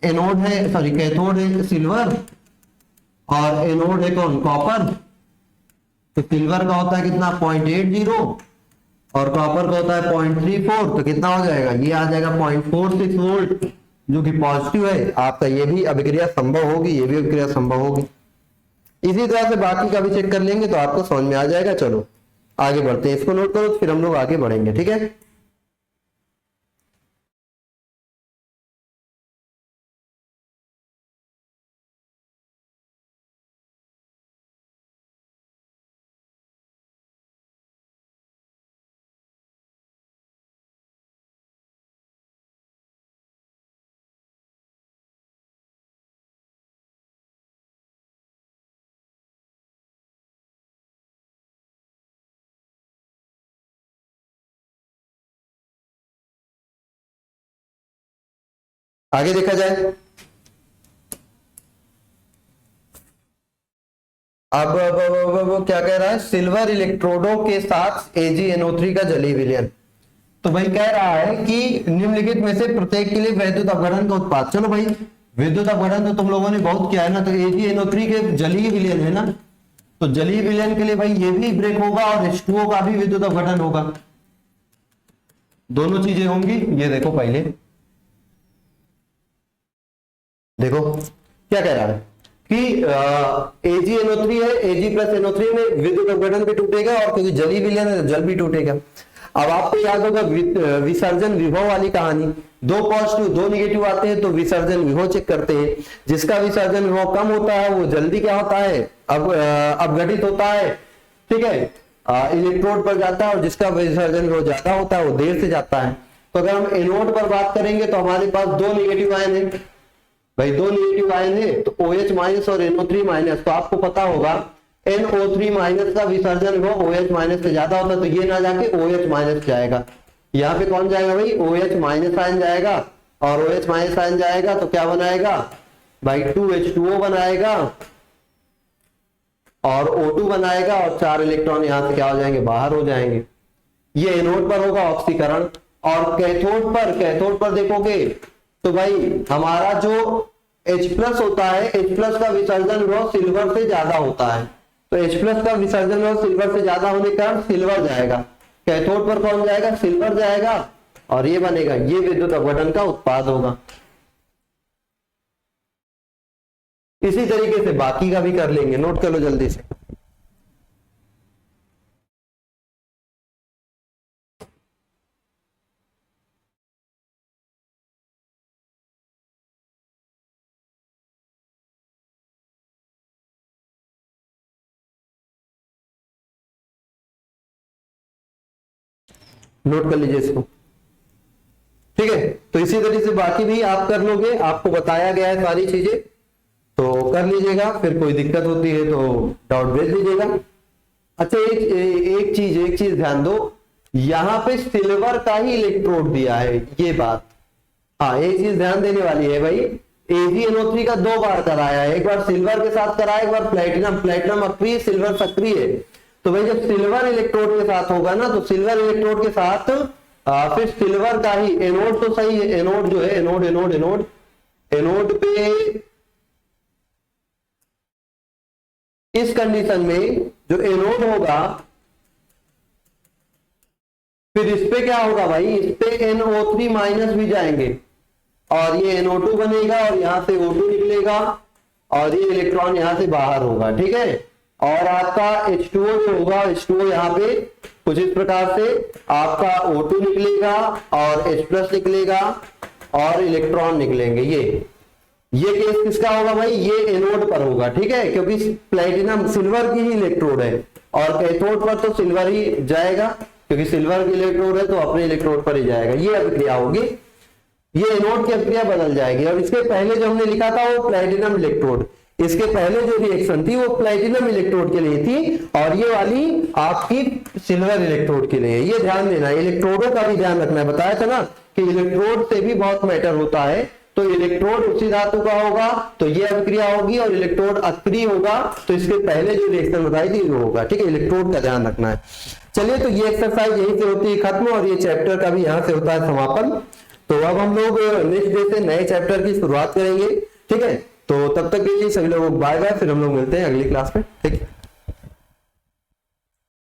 Speaker 1: एनोड है, सॉरी कैथोड है सिल्वर और एनोड है कौन, कॉपर। तो सिल्वर का होता है कितना 0.80 और कॉपर का होता है 0.34, तो कितना हो जाएगा, ये आ जाएगा 0.46 वोल्ट जो कि पॉजिटिव है। आपका ये भी अभिक्रिया संभव होगी, ये भी अभिक्रिया संभव होगी। इसी तरह से बाकी का भी चेक कर लेंगे तो आपको समझ में आ जाएगा। चलो आगे बढ़ते हैं, इसको नोट करो तो फिर हम लोग आगे बढ़ेंगे। ठीक है, आगे देखा जाए। अब क्या कह रहा है, सिल्वर इलेक्ट्रोडों के साथ AgNO3 का जलीय विलयन। तो भाई कह रहा है कि निम्नलिखित में से प्रत्येक के लिए विद्युत अपघटन का उत्पाद। चलो भाई विद्युत अपघटन तो तुम लोगों ने बहुत किया है ना, तो AgNO3 के जलीय विलयन है ना, तो जलीय विलयन के लिए भाई ये भी ब्रेक होगा और H2O का भी विद्युत अपघटन होगा, दोनों चीजें होंगी। ये देखो पहले देखो क्या कह रहा है कि AgNO3 है, Ag प्लस NO3 में विद्युत अपघटन भी टूटेगा और क्योंकि जलीय विलयन है जल भी टूटेगा। अब आपको याद होगा विसर्जन विभव वाली कहानी, दो पॉजिटिव दो निगेटिव आते हैं तो विसर्जन विभव चेक करते हैं। जिसका विसर्जन विभव कम होता है वो जल्दी क्या होता है, अब अपघटित होता है। ठीक है, इलेक्ट्रोड पर जाता है और जिसका विसर्जन विभव ज्यादा होता है वो देर से जाता है। तो अगर हम एनोड पर बात करेंगे तो हमारे पास दो निगेटिव आयन है भाई, दो निगेटिव आयन है तो OH माइनस और NO3 माइनस। तो आपको पता होगा NO3 माइनस का विसर्जन विभव OH माइनस से ज्यादा होता है, तो ये ना जाके OH माइनस जाएगा। यहाँ पे कौन जाएगा भाई, OH माइनस आयन जाएगा और OH माइनस आयन जाएगा तो क्या बनाएगा भाई 2H2O बनाएगा और O2 बनाएगा और 4 इलेक्ट्रॉन यहां से क्या हो जाएंगे, बाहर हो जाएंगे। ये एनोड पर होगा ऑक्सीकरण। और कैथोड पर देखोगे तो भाई हमारा जो H प्लस होता है, H प्लस का विसर्जन विभव सिल्वर से ज्यादा होता है, तो H प्लस का विसर्जन विभव सिल्वर से ज्यादा होने के कारण सिल्वर जाएगा। कैथोड पर कौन जाएगा, सिल्वर जाएगा और ये बनेगा, ये विद्युत अपघटन का उत्पाद होगा। इसी तरीके से बाकी का भी कर लेंगे, नोट कर लो जल्दी से। नोट कर लीजिए इसको। ठीक है, तो इसी तरीके से बाकी भी आप कर लोगे, आपको बताया गया है सारी चीजें तो कर लीजिएगा। फिर कोई दिक्कत होती है तो डाउट भेज दीजिएगा। अच्छा एक चीज ध्यान दो, यहां पे सिल्वर का ही इलेक्ट्रोड दिया है, ये बात हाँ एक चीज ध्यान देने वाली है भाई। AgNO3 का 2 बार कराया है, एक बार सिल्वर के साथ कराया, एक बार प्लेटिनम अक्रिय, सिल्वर सक्रिय है। तो भाई जब सिल्वर इलेक्ट्रोड के साथ होगा ना, तो सिल्वर इलेक्ट्रोड के साथ फिर सिल्वर का ही एनोड तो सही है, एनोड जो है एनोड पे इस कंडीशन में जो एनोड होगा फिर इस पे क्या होगा भाई, इस पे NO3 माइनस भी जाएंगे और ये NO2 बनेगा और यहां से O2 निकलेगा और ये इलेक्ट्रॉन यहां से बाहर होगा। ठीक है, और आपका H2O जो होगा, H2O यहाँ पे कुछ इस प्रकार से आपका O2 निकलेगा और H प्लस निकलेगा और इलेक्ट्रॉन निकलेंगे। ये केस किसका होगा भाई, ये एनोड पर होगा। ठीक है, क्योंकि प्लेटिनम सिल्वर की ही इलेक्ट्रोड है और कैथोड पर तो सिल्वर ही जाएगा। क्योंकि सिल्वर की इलेक्ट्रोड है तो अपने इलेक्ट्रोड पर ही जाएगा, ये अभिक्रिया होगी, ये एनोड की अभिक्रिया बदल जाएगी। और इसके पहले जो हमने लिखा था वो प्लेटिनम इलेक्ट्रोड, इसके पहले जो रिएक्शन थी वो प्लेटिनम इलेक्ट्रोड के लिए थी और ये वाली आपकी सिल्वर इलेक्ट्रोड के लिए। ये ध्यान देना, इलेक्ट्रोडों का भी ध्यान रखना है, बताया था ना कि इलेक्ट्रोड से भी बहुत मैटर होता है। तो इलेक्ट्रोड उसी धातु का होगा तो ये अभिक्रिया होगी, और इलेक्ट्रोड अक्रिय होगा तो इसके पहले जो रिएक्शन बताई थी वो होगा। ठीक है, इलेक्ट्रोड का ध्यान रखना है। चलिए, तो ये एक्सरसाइज यहीं से होती है खत्म और ये चैप्टर का भी यहाँ से होता है समापन। तो अब हम लोग नेक्स्ट डे से नए चैप्टर की शुरुआत करेंगे। ठीक है, तो तब तक के लिए सभी लोगों को बाय बाय, फिर हम लोग मिलते हैं अगली क्लास में। ठीक है।